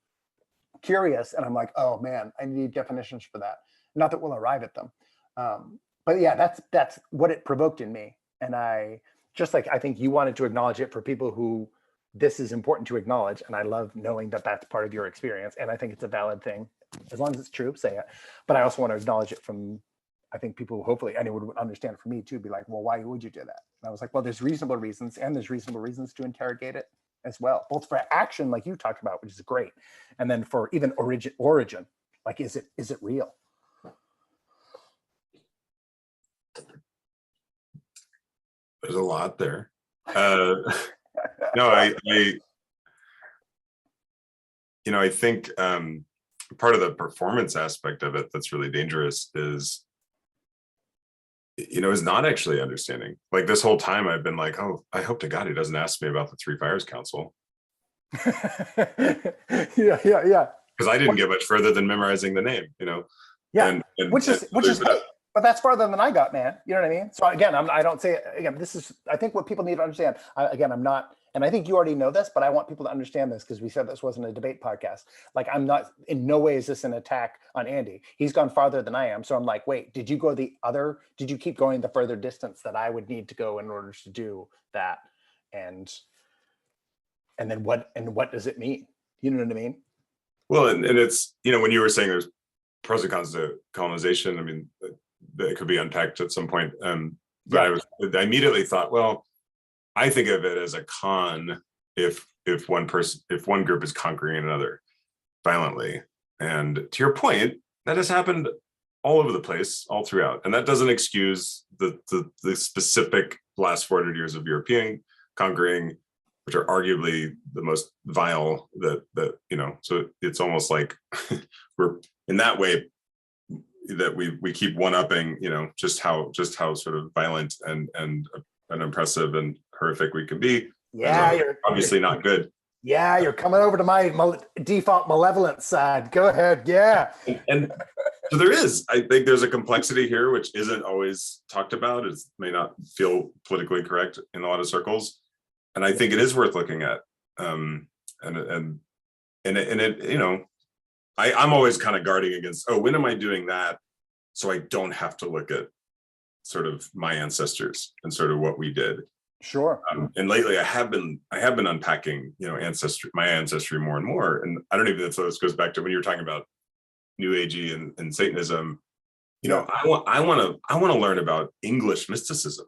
curious, and I'm like, oh man, I need definitions for that. Not that we'll arrive at them. But yeah, that's what it provoked in me. And I think you wanted to acknowledge it for people who this is important to acknowledge. And I love knowing that that's part of your experience. And I think it's a valid thing. As long as it's true, say it. But I also want to acknowledge it from, I think people who hopefully anyone would understand for me too, be like, well, why would you do that? And I was like, well, there's reasonable reasons, and there's reasonable reasons to interrogate it as well, both for action, like you talked about, which is great. And then for even origin, like, is it real? There's a lot there. No, I think part of the performance aspect of it that's really dangerous is not actually understanding. Like this whole time I've been like, oh, I hope to God he doesn't ask me about the Three Fires Council. Yeah. Because I didn't get much further than memorizing the name, Yeah, which is great. But that's farther than I got, man. You know what I mean? So again, I don't say, again, this is, I think what people need to understand, I'm not, and I think you already know this, but I want people to understand this because we said this wasn't a debate podcast. Like, I'm not, in no way is this an attack on Andy. He's gone farther than I am. So I'm like, wait, did you keep going the further distance that I would need to go in order to do that? And then what does it mean? You know what I mean? Well, and it's, when you were saying there's pros and cons to colonization, I mean, that could be unpacked at some point. But I immediately thought, well, I think of it as a con if one group is conquering another violently. And to your point, that has happened all over the place, all throughout. And that doesn't excuse the specific last 400 years of European conquering, which are arguably the most vile that so it's almost like we're in that way that we keep one-upping, just how sort of violent and impressive and horrific we can be. Yeah, you're obviously not good. Yeah, you're coming over to my default malevolent side. Go ahead. Yeah. And so I think there's a complexity here, which isn't always talked about. It may not feel politically correct in a lot of circles. And I think it is worth looking at. I'm always kind of guarding against, when am I doing that? So I don't have to look at sort of my ancestors and sort of what we did. Sure. And lately I have been unpacking, my ancestry more and more. And I don't even know if this goes back to when you were talking about New Agey and Satanism. I want to learn about English mysticism.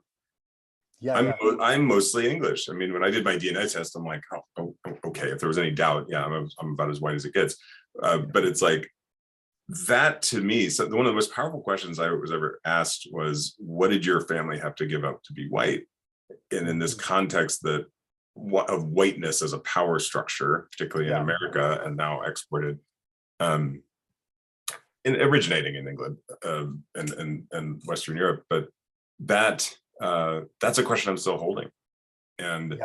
Yeah, I'm mostly English. I mean, when I did my DNA test, I'm like, oh, okay. If there was any doubt, I'm about as white as it gets. But it's like that to me. So one of the most powerful questions I was ever asked was, "What did your family have to give up to be white?" And in this context of whiteness as a power structure, particularly in America, and now exported, and originating in England and Western Europe, but that's a question I'm still holding. And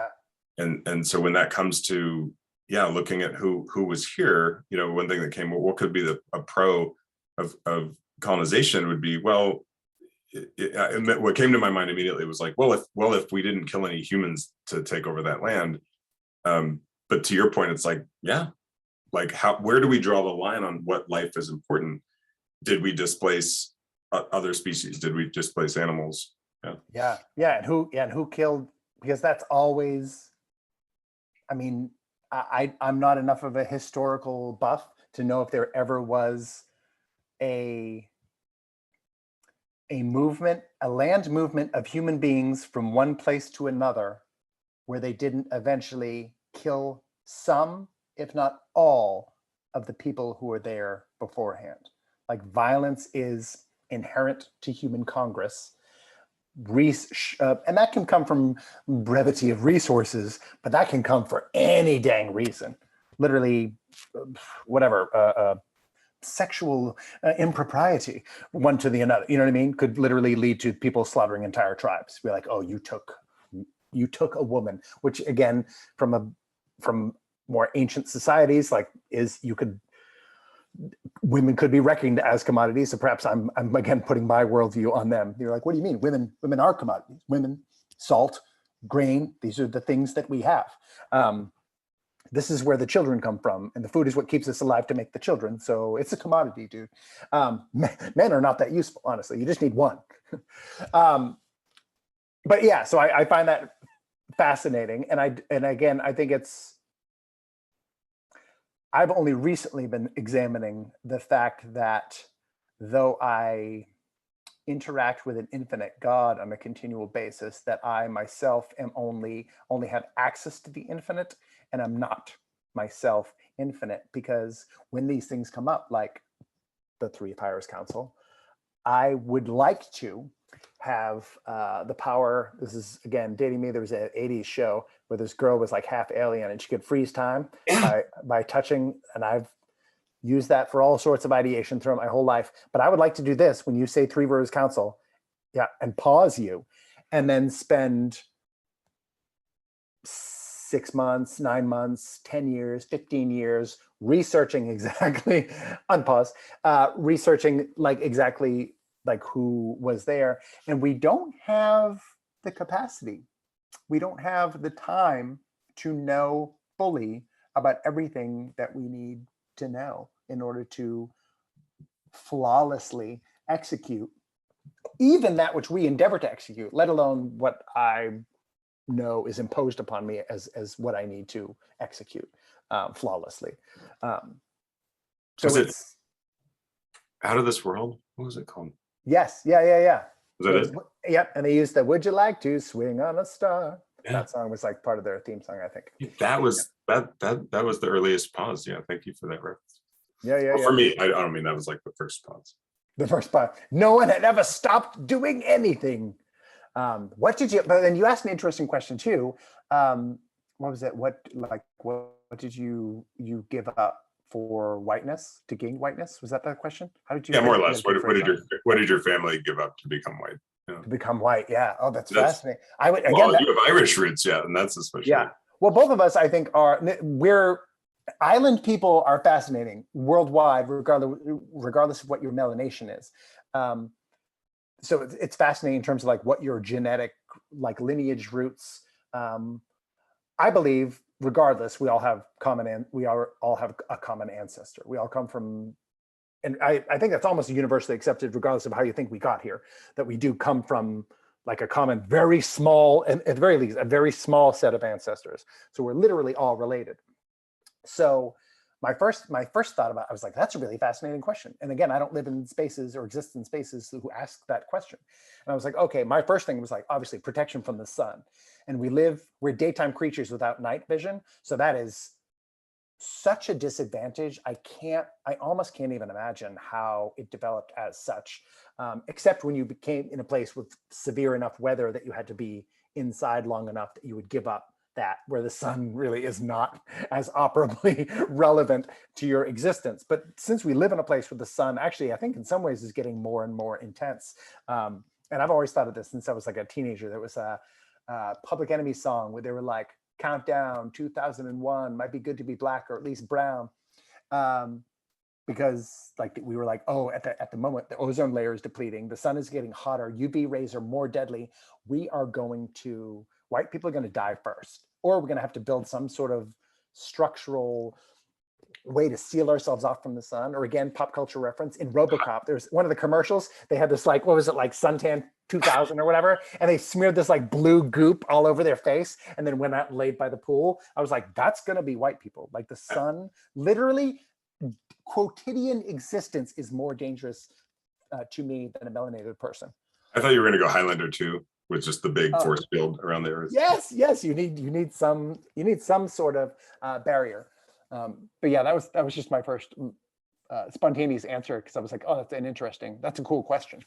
so when that comes to looking at who was here, one thing that came, what could be a pro of colonization would be, what came to my mind immediately was like, if we didn't kill any humans to take over that land, but to your point, it's like, where do we draw the line on what life is important? Did we displace other species? Did we displace animals? Yeah. And who killed? Because that's always. I mean, I'm not enough of a historical buff to know if there ever was a land movement of human beings from one place to another where they didn't eventually kill some, if not all, of the people who were there beforehand. Like, violence is inherent to human congress. And that can come from brevity of resources, but that can come for any dang reason. Literally, whatever, sexual impropriety, one to the another, you know what I mean, could literally lead to people slaughtering entire tribes. Be like, oh, you took a woman, which again, from more ancient societies, women could be reckoned as commodities. So perhaps I'm again putting my worldview on them. You're like, what do you mean? Women are commodities. Women, salt, grain, these are the things that we have. This is where the children come from, and the food is what keeps us alive to make the children. So it's a commodity, dude. Men are not that useful, honestly. You just need one. But yeah, so I find that fascinating, and again, I think I've only recently been examining the fact that though I interact with an infinite God on a continual basis, that I myself am only have access to the infinite, and I'm not myself infinite. Because when these things come up, like the Three Fires Council, I would like to have the power. This is again dating me. There was an 80s show where this girl was like half alien and she could freeze time by touching, and I've used that for all sorts of ideation throughout my whole life. But I would like to do this when you say Three Fires Council, and pause you, and then spend 6 months, 9 months, 10 years, 15 years researching exactly, unpause, researching exactly who was there. And we don't have the capacity. We don't have the time to know fully about everything that we need to know in order to flawlessly execute even that which we endeavor to execute, let alone what I know is imposed upon me as what I need to execute flawlessly. So it's Out of This World. What was it called? Yes. Yeah. Was that it? Yep. And they used the "Would you like to swing on a star?" Yeah. That song was part of their theme song, I think. That was that was the earliest pause. Yeah, thank you for that reference. Yeah. For me, I don't mean that was the first pause. The first part. No one had ever stopped doing anything. What did you? But then you asked an interesting question too. What was it? What did you give up for whiteness to gain whiteness? Was that the question? How did you? Yeah, more or less. What did your family give up to become white? Yeah. To become white? Yeah. Oh, that's fascinating. I would again. Well, you have Irish roots, yeah, and that's especially. Yeah. Well, both of us, I think, we're island people are fascinating worldwide, regardless of what your melanation is. So it's fascinating in terms of like what your genetic like lineage roots. I believe, regardless, we all have a common ancestor. We all come from, and I think that's almost universally accepted, regardless of how you think we got here, that we do come from like a common, very small, and at the very least, a very small set of ancestors. So we're literally all related. So my first thought about, I was like, that's a really fascinating question. And again, I don't live in spaces or exist in spaces who ask that question. And I was like, okay, my first thing was like, obviously protection from the sun. And we're daytime creatures without night vision. So that is such a disadvantage. I almost can't even imagine how it developed as such, except when you became in a place with severe enough weather that you had to be inside long enough that you would give up that, where the sun really is not as operably relevant to your existence. But since we live in a place where the sun actually, I think in some ways is getting more and more intense. And I've always thought of this since I was like a teenager. There was a Public Enemy song where they were like, countdown 2001, might be good to be black or at least brown. Because like we were like, oh, at the moment, the ozone layer is depleting. The sun is getting hotter. UV rays are more deadly. White people are going to die first, or we're going to have to build some sort of structural way to seal ourselves off from the sun. Or again, pop culture reference, in RoboCop, there's one of the commercials, they had this like, what was it, like suntan 2000 or whatever, and they smeared this like blue goop all over their face and then went out and laid by the pool. I was like, that's going to be white people. Like the sun, literally, quotidian existence is more dangerous to me than a melanated person. I thought you were going to go Highlander too, with just the big force field around the earth. Yes, you need some sort of barrier. But yeah, that was just my first spontaneous answer, because I was like, oh, that's a cool question.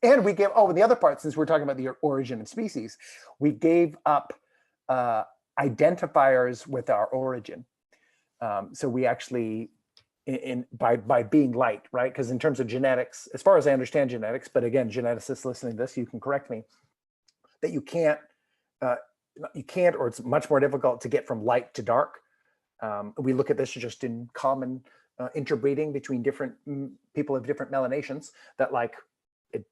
And we gave, the other part, since we're talking about the origin of species, we gave up identifiers with our origin. So we actually, by being light, right? Because in terms of genetics, as far as I understand genetics, but again, geneticists listening to this, you can correct me, that you can't, or it's much more difficult to get from light to dark. We look at this just in common interbreeding between different people of different melanations, that like, it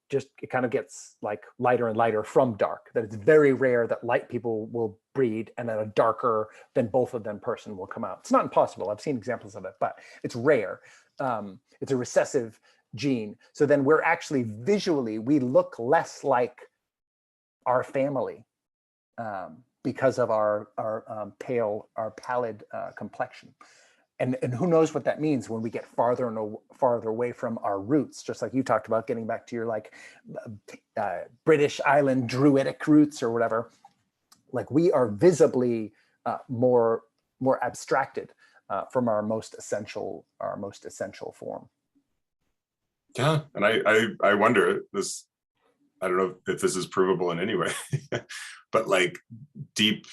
kind of gets like lighter and lighter from dark, that it's very rare that light people will breed and then a darker than both of them person will come out. It's not impossible. I've seen examples of it, but it's rare. It's a recessive gene. So then we're actually visually, we look less like our family because of our pallid complexion. And who knows what that means when we get farther and farther away from our roots, just like you talked about, getting back to your like British island druidic roots or whatever. Like we are visibly more abstracted from our most essential form. Yeah, and I wonder this. I don't know if this is provable in any way, but like deep.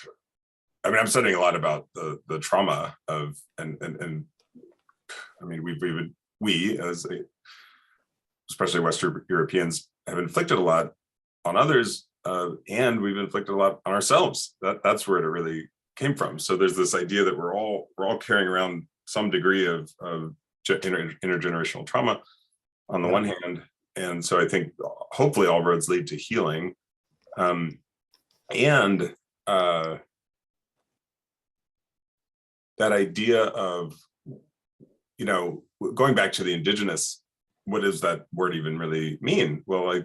I mean, I'm studying a lot about the trauma of and I mean, we as especially Western Europeans have inflicted a lot on others, and we've inflicted a lot on ourselves. That's where it really came from. So there's this idea that we're all carrying around some degree of intergenerational trauma on the one hand, and so I think hopefully all roads lead to healing, and that idea of, going back to the indigenous, what does that word even really mean? Well, I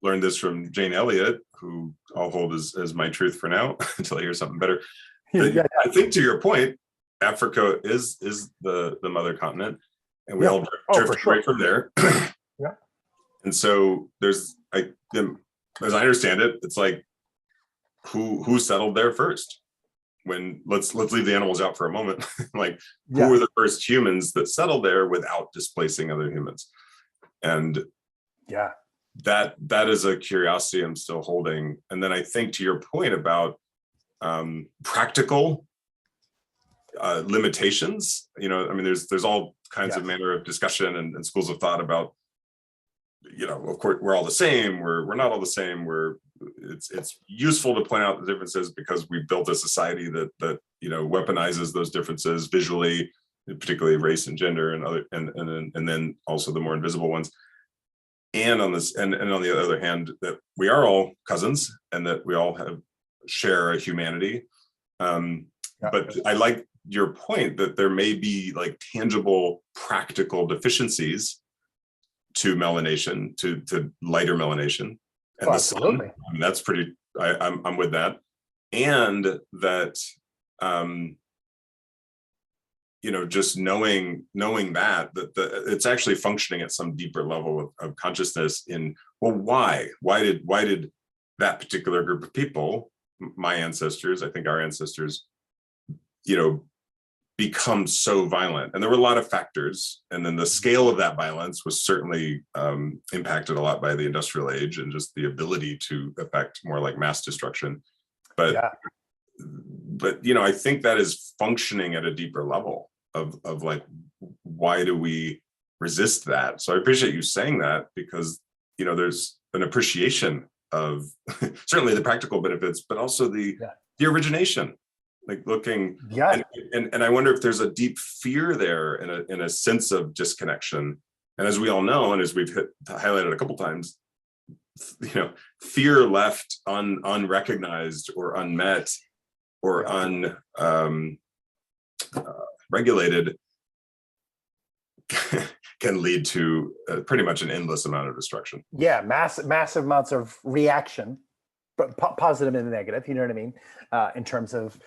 learned this from Jane Elliott, who I'll hold as my truth for now until I hear something better. I think to your point, Africa is the mother continent, and we all drift away from there. And so there's, as I understand it, it's like who settled there first? when let's leave the animals out for a moment. Like, who Yeah. were the first humans that settled there without displacing other humans? And Yeah. that is a curiosity I'm still holding. And then I think, to your point about practical limitations, I mean, there's all kinds of manner of discussion and schools of thought about, of course, we're all the same, we're not all the same, it's useful to point out the differences because we built a society that weaponizes those differences visually, particularly race and gender and other, and then also the more invisible ones. And on this, and on the other hand, that we are all cousins and that we all share a humanity. But I like your point that there may be like tangible, practical deficiencies to melanation, to lighter melanation, and the sun. I mean, that's pretty. I'm with that, and that just knowing that it's actually functioning at some deeper level of consciousness in, well, why did that particular group of people, my ancestors, I think our ancestors, become so violent? And there were a lot of factors, and then the scale of that violence was certainly impacted a lot by the industrial age and just the ability to affect more like mass destruction. But I think that is functioning at a deeper level of like, why do we resist that? So I appreciate you saying that, because there's an appreciation of certainly the practical benefits, but also the origination, like looking, and I wonder if there's a deep fear there in a sense of disconnection. And as we all know, and as we've highlighted a couple times, fear left unrecognized or unmet or unregulated can lead to pretty much an endless amount of destruction. Yeah, massive amounts of reaction, but positive and negative, you know what I mean? In terms of,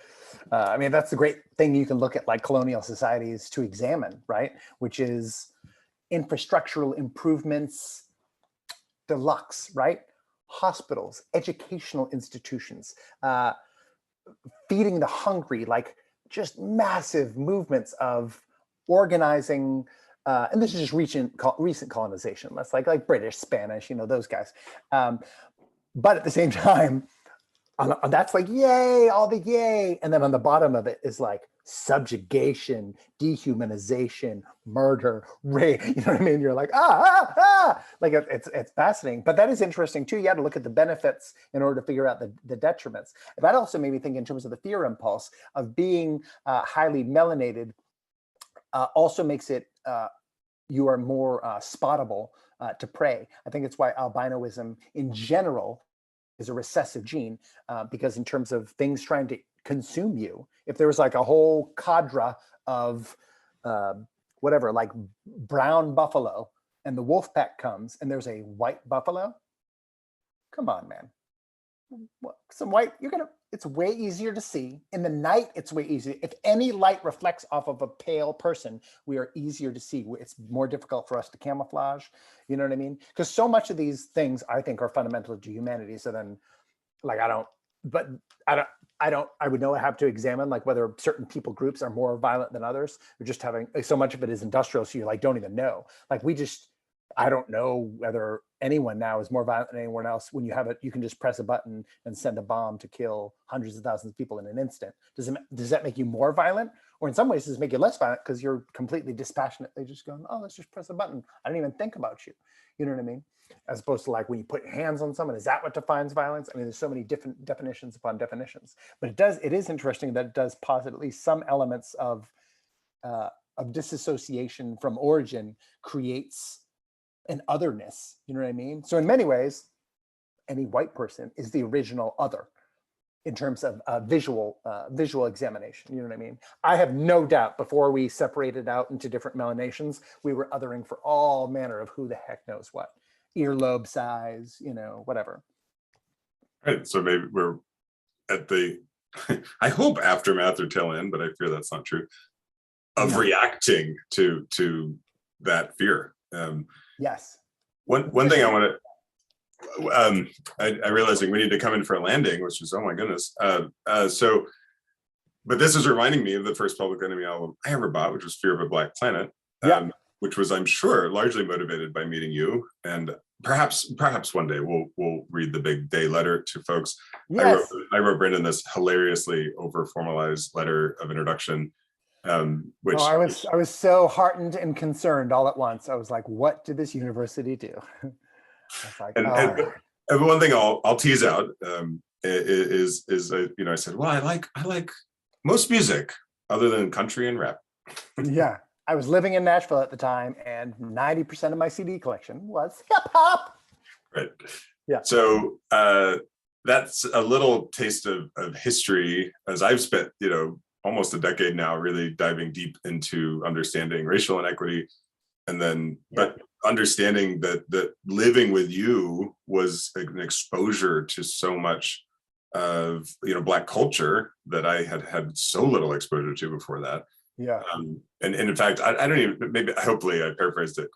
I mean, that's the great thing you can look at like colonial societies to examine, right? Which is infrastructural improvements deluxe, right? Hospitals, educational institutions, feeding the hungry, like just massive movements of organizing. And this is just recent colonization. That's like British, Spanish, those guys. But at the same time, that's like, yay, all the yay. And then on the bottom of it is like subjugation, dehumanization, murder, rape. You know what I mean? You're like, like it's fascinating. But that is interesting too. You had to look at the benefits in order to figure out the detriments. That also made me think in terms of the fear impulse of being highly melanated. Also makes it, you are more spottable to prey. I think it's why albinoism in general is a recessive gene, because in terms of things trying to consume you, if there was like a whole cadre of whatever, like brown buffalo, and the wolf pack comes and there's a white buffalo, come on, man. Some white, it's way easier to see. In the night, it's way easier. If any light reflects off of a pale person, we are easier to see. It's more difficult for us to camouflage. You know what I mean? Because so much of these things I think are fundamental to humanity. So then, like, I would know I have to examine like whether certain people groups are more violent than others. Or just having like, so much of it is industrial, so you like don't even know. Like I don't know whether anyone now is more violent than anyone else. When you have it, you can just press a button and send a bomb to kill hundreds of thousands of people in an instant. Does that make you more violent? Or in some ways, does it make you less violent because you're completely dispassionately just going, oh, let's just press a button. I didn't even think about you. You know what I mean? As opposed to like when you put your hands on someone, is that what defines violence? I mean, there's so many different definitions upon definitions. But it is interesting that it does posit at least some elements of disassociation from origin creates an otherness, you know what I mean? So in many ways, any white person is the original other in terms of visual examination, you know what I mean? I have no doubt before we separated out into different melanations, we were othering for all manner of who the heck knows what, earlobe size, whatever. Right, so maybe we're at the, I hope aftermath or tail end, but I fear that's not true, of reacting to that fear. Yes. One thing I want to, I realizing we need to come in for a landing, which is, oh my goodness. So but this is reminding me of the first Public Enemy album I ever bought, which was Fear of a Black Planet, Yeah. which was, I'm sure, largely motivated by meeting you. And perhaps one day we'll read the Big Day letter to folks. Yes. I wrote Brendan this hilariously over formalized letter of introduction, which I was so heartened and concerned all at once. I was like, what did this university do? I was like, and one thing I'll tease out is I said, well, I like most music other than country and rap. Yeah, I was living in Nashville at the time, and 90% of my CD collection was hip hop. Right. Yeah. So that's a little taste of history, as I've spent almost a decade now really diving deep into understanding racial inequity, and then but understanding that living with you was an exposure to so much of Black culture that I had so little exposure to before that. Yeah. And in fact, I don't even, maybe hopefully I paraphrased it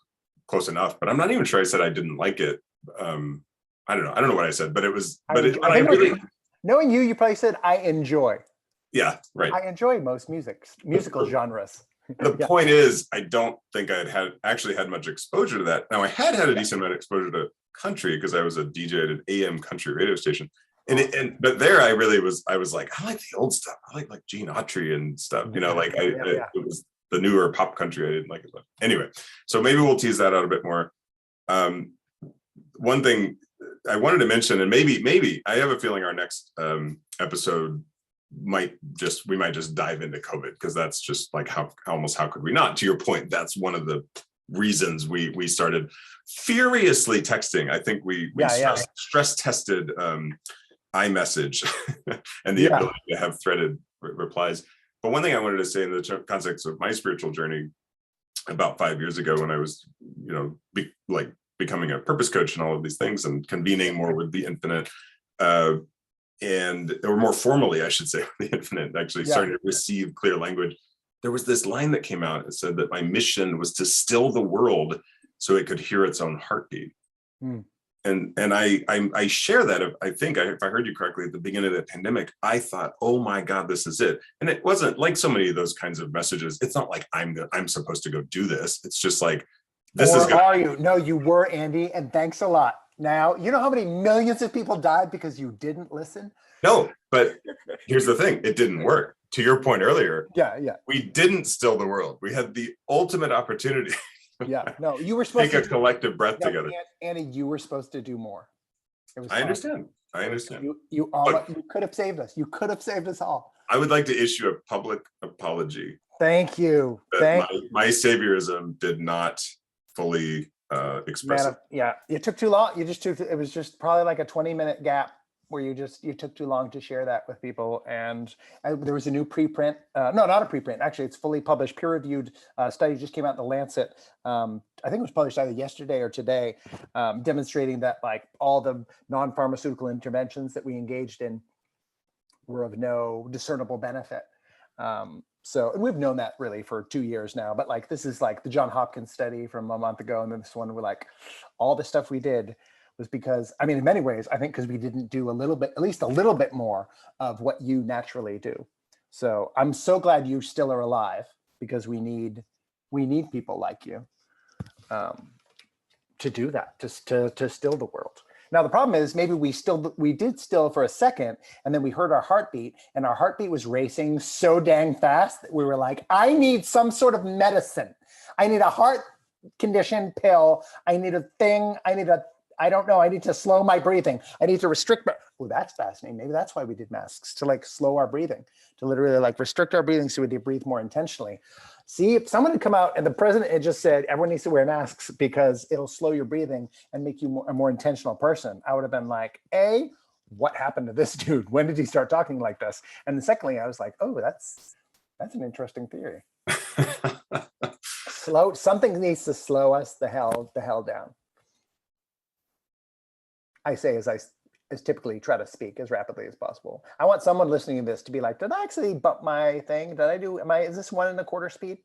close enough, but I'm not even sure I said I didn't like it. I don't know what I said, but it was, knowing you probably said I enjoy. Yeah, right. I enjoy most musical genres. The point is, I don't think I actually had much exposure to that. Now I had a decent amount of exposure to country because I was a DJ at an AM country radio station. But there I was like, I like the old stuff. I like Gene Autry and stuff, it was the newer pop country I didn't like as much. Anyway, so maybe we'll tease that out a bit more. One thing I wanted to mention, and maybe I have a feeling our next episode we might just dive into COVID, because that's just like how could we not? To your point, that's one of the reasons we started furiously texting. I think we stress tested iMessage and the ability to have threaded replies. But one thing I wanted to say in the context of my spiritual journey about 5 years ago, when I was, becoming a purpose coach and all of these things and convening more with the infinite, or more formally, I should say, with the infinite, actually starting to receive clear language. There was this line that came out. It said that my mission was to still the world so it could hear its own heartbeat. And I share that. I think if I heard you correctly at the beginning of the pandemic, I thought, oh my God, this is it. And it wasn't like so many of those kinds of messages. It's not like I'm supposed to go do this. It's just like, this is. Are you? No, you were, Andy, and thanks a lot. Now, you know how many millions of people died because you didn't listen? No, but here's the thing. It didn't work. To your point earlier, we didn't still the world. We had the ultimate opportunity. No, you were supposed to take a collective breath together. Andy, you were supposed to do more. It was I understand. You could have saved us. You could have saved us all. I would like to issue a public apology. Thank you. My saviorism did not fully express it. It took too long. It was just probably like a 20-minute gap where you took too long to share that with people. And there was a new preprint. No, not a preprint. Actually, it's fully published, peer-reviewed study just came out in the Lancet. I think it was published either yesterday or today, demonstrating that like all the non-pharmaceutical interventions that we engaged in were of no discernible benefit. So, and we've known that really for 2 years now, but like, this is like the John Hopkins study from a month ago. And then this one, we're like, all the stuff we did was because, I mean, in many ways, I think because we didn't do at least a little bit more of what you naturally do. So I'm so glad you still are alive, because we need people like you to do that, to still the world. Now, the problem is maybe we did still for a second, and then we heard our heartbeat, and our heartbeat was racing so dang fast that we were like, I need some sort of medicine. I need a heart condition pill. I need a thing. I don't know. I need to slow my breathing. I need to restrict oh, that's fascinating. Maybe that's why we did masks, to like slow our breathing, to literally like restrict our breathing so we could breathe more intentionally. See, if someone had come out and the president had just said, everyone needs to wear masks because it'll slow your breathing and make you a more intentional person, I would have been like, what happened to this dude? When did he start talking like this? And then secondly, I was like, oh, that's an interesting theory. Something needs to slow us the hell down. I say as typically try to speak as rapidly as possible. I want someone listening to this to be like, did I actually bump my thing? Is this 1 1/4 speed?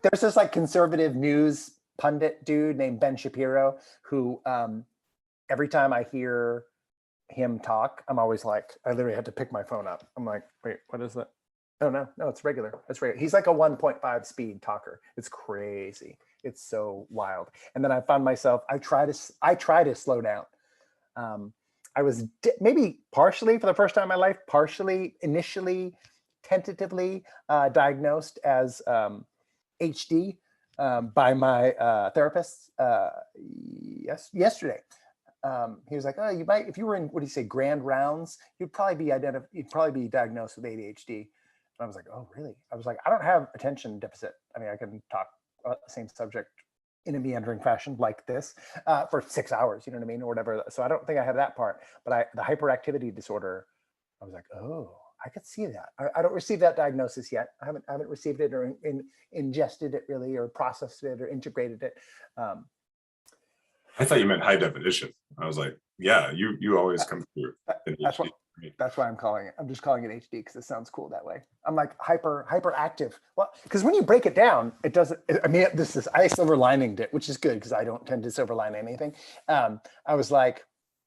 There's this like conservative news pundit dude named Ben Shapiro who every time I hear him talk, I'm always like, I literally had to pick my phone up. I'm like, wait, what is that? Oh no, it's regular. It's regular. He's like a 1.5 speed talker. It's crazy. It's so wild. And then I found myself, I try to slow down. I was maybe partially for the first time in my life, partially initially, tentatively diagnosed as HD by my therapist yesterday. He was like, oh, you might, if you were in, what do you say, grand rounds, you'd probably be diagnosed with ADHD. And I was like, oh, really? I was like, I don't have attention deficit. I mean, I can talk about the same subject in a meandering fashion like this for 6 hours, you know what I mean, or whatever. So I don't think I have that part, but the hyperactivity disorder, I was like, oh, I could see that. I don't receive that diagnosis yet. I haven't received it or ingested it really, or processed it or integrated it. I thought you meant high definition. I was like, yeah, you always come through. That's why I'm calling it. I'm just calling it HD because it sounds cool that way. I'm like hyperactive. Well, because when you break it down, it doesn't. I mean, I silver lininged it, which is good because I don't tend to silver line anything. I was like,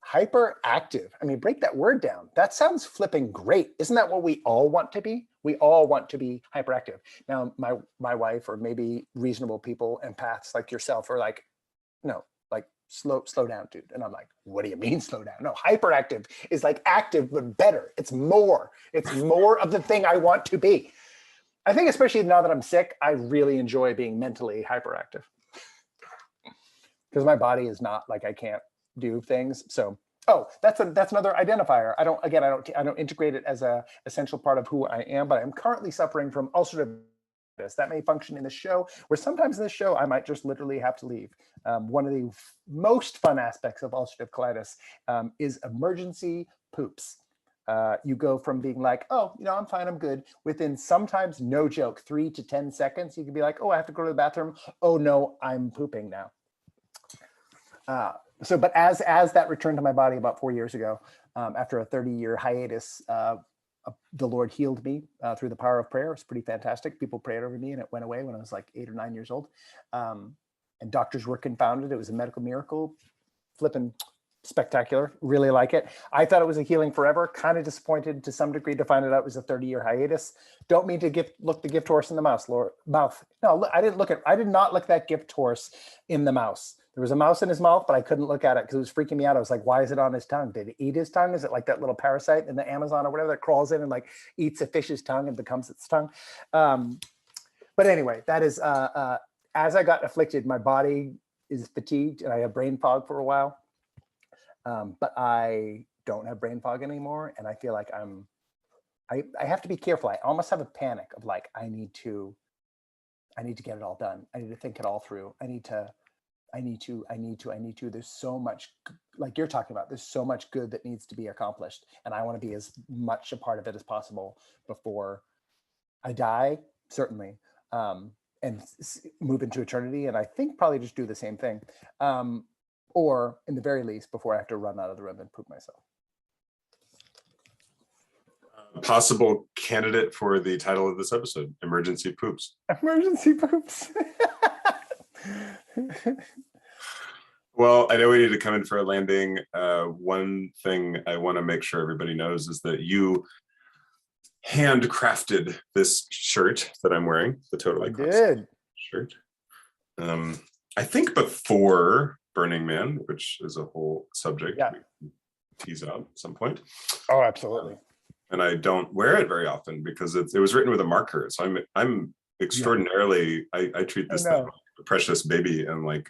hyperactive. I mean, break that word down. That sounds flipping great. Isn't that what we all want to be? We all want to be hyperactive. Now, my wife, or maybe reasonable people, empaths like yourself, are like, no, like slow down, dude. And I'm like, what do you mean slow down? No, hyperactive is like active, but better. It's more of the thing I want to be. I think especially now that I'm sick, I really enjoy being mentally hyperactive because my body is not like, I can't do things. So, that's another identifier. I don't integrate it as a essential part of who I am, but I'm currently suffering from ulcerative. That may function in the show, where sometimes in the show I might just literally have to leave. One of the most fun aspects of ulcerative colitis is emergency poops. You go from being like, oh, I'm fine, I'm good. Within sometimes, no joke, 3 to 10 seconds, you can be like, oh, I have to go to the bathroom. Oh no, I'm pooping now. But as that returned to my body about 4 years ago, after a 30-year hiatus, the Lord healed me through the power of prayer. It was pretty fantastic. People prayed over me and it went away when I was like 8 or 9 years old. And doctors were confounded. It was a medical miracle, flipping spectacular. Really like it. I thought it was a healing forever. Kind of disappointed to some degree to find out it was a 30-year hiatus. Don't mean to look the gift horse in the mouth. No, I did not look that gift horse in the mouse. There was a mouse in his mouth, but I couldn't look at it because it was freaking me out. I was like, why is it on his tongue? Did it eat his tongue? Is it like that little parasite in the Amazon or whatever that crawls in and like eats a fish's tongue and becomes its tongue? But anyway, that is, as I got afflicted, my body is fatigued and I have brain fog for a while. But I don't have brain fog anymore. And I feel like I have to be careful. I almost have a panic of like, I need to get it all done. I need to think it all through. I need to. There's so much, like you're talking about, there's so much good that needs to be accomplished. And I want to be as much a part of it as possible before I die, certainly, and move into eternity. And I think probably just do the same thing. Or in the very least, before I have to run out of the room and poop myself. Possible candidate for the title of this episode, Emergency Poops. Emergency poops. Well, I know we need to come in for a landing. One thing I want to make sure everybody knows is that you handcrafted this shirt that I'm wearing, the Totally Good shirt. I think before Burning Man, which is a whole subject we can tease out at some point. Oh, absolutely. And I don't wear it very often because it was written with a marker. So I'm extraordinarily, I treat this thing like a precious baby, and like,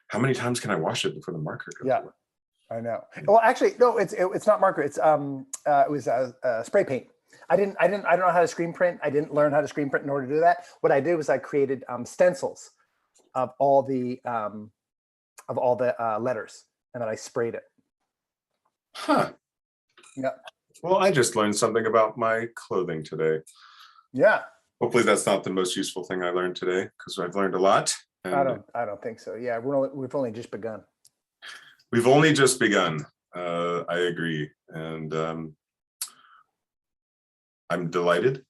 how many times can I wash it before the marker goes away? I know. Well, actually, no, it's not marker. It's it was spray paint. I don't know how to screen print. I didn't learn how to screen print in order to do that. What I did was I created stencils of all the letters, and then I sprayed it. Huh. Yeah. Well, I just learned something about my clothing today. Yeah. Hopefully that's not the most useful thing I learned today, because I've learned a lot. And I don't think so. Yeah, we've only just begun. We've only just begun. I agree. And I'm delighted.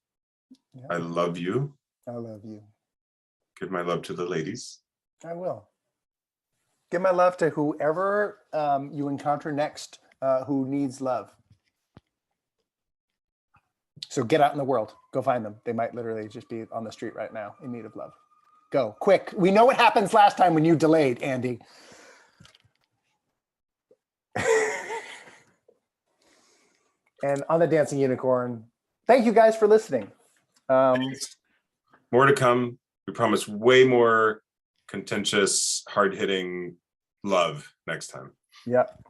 Yeah. I love you. I love you. Give my love to the ladies. I will. Give my love to whoever you encounter next who needs love. So get out in the world, go find them. They might literally just be on the street right now in need of love. Go quick. We know what happens last time when you delayed, Andy. And on the Dancing Unicorn, thank you guys for listening. More to come. We promise way more contentious, hard-hitting love next time. Yep.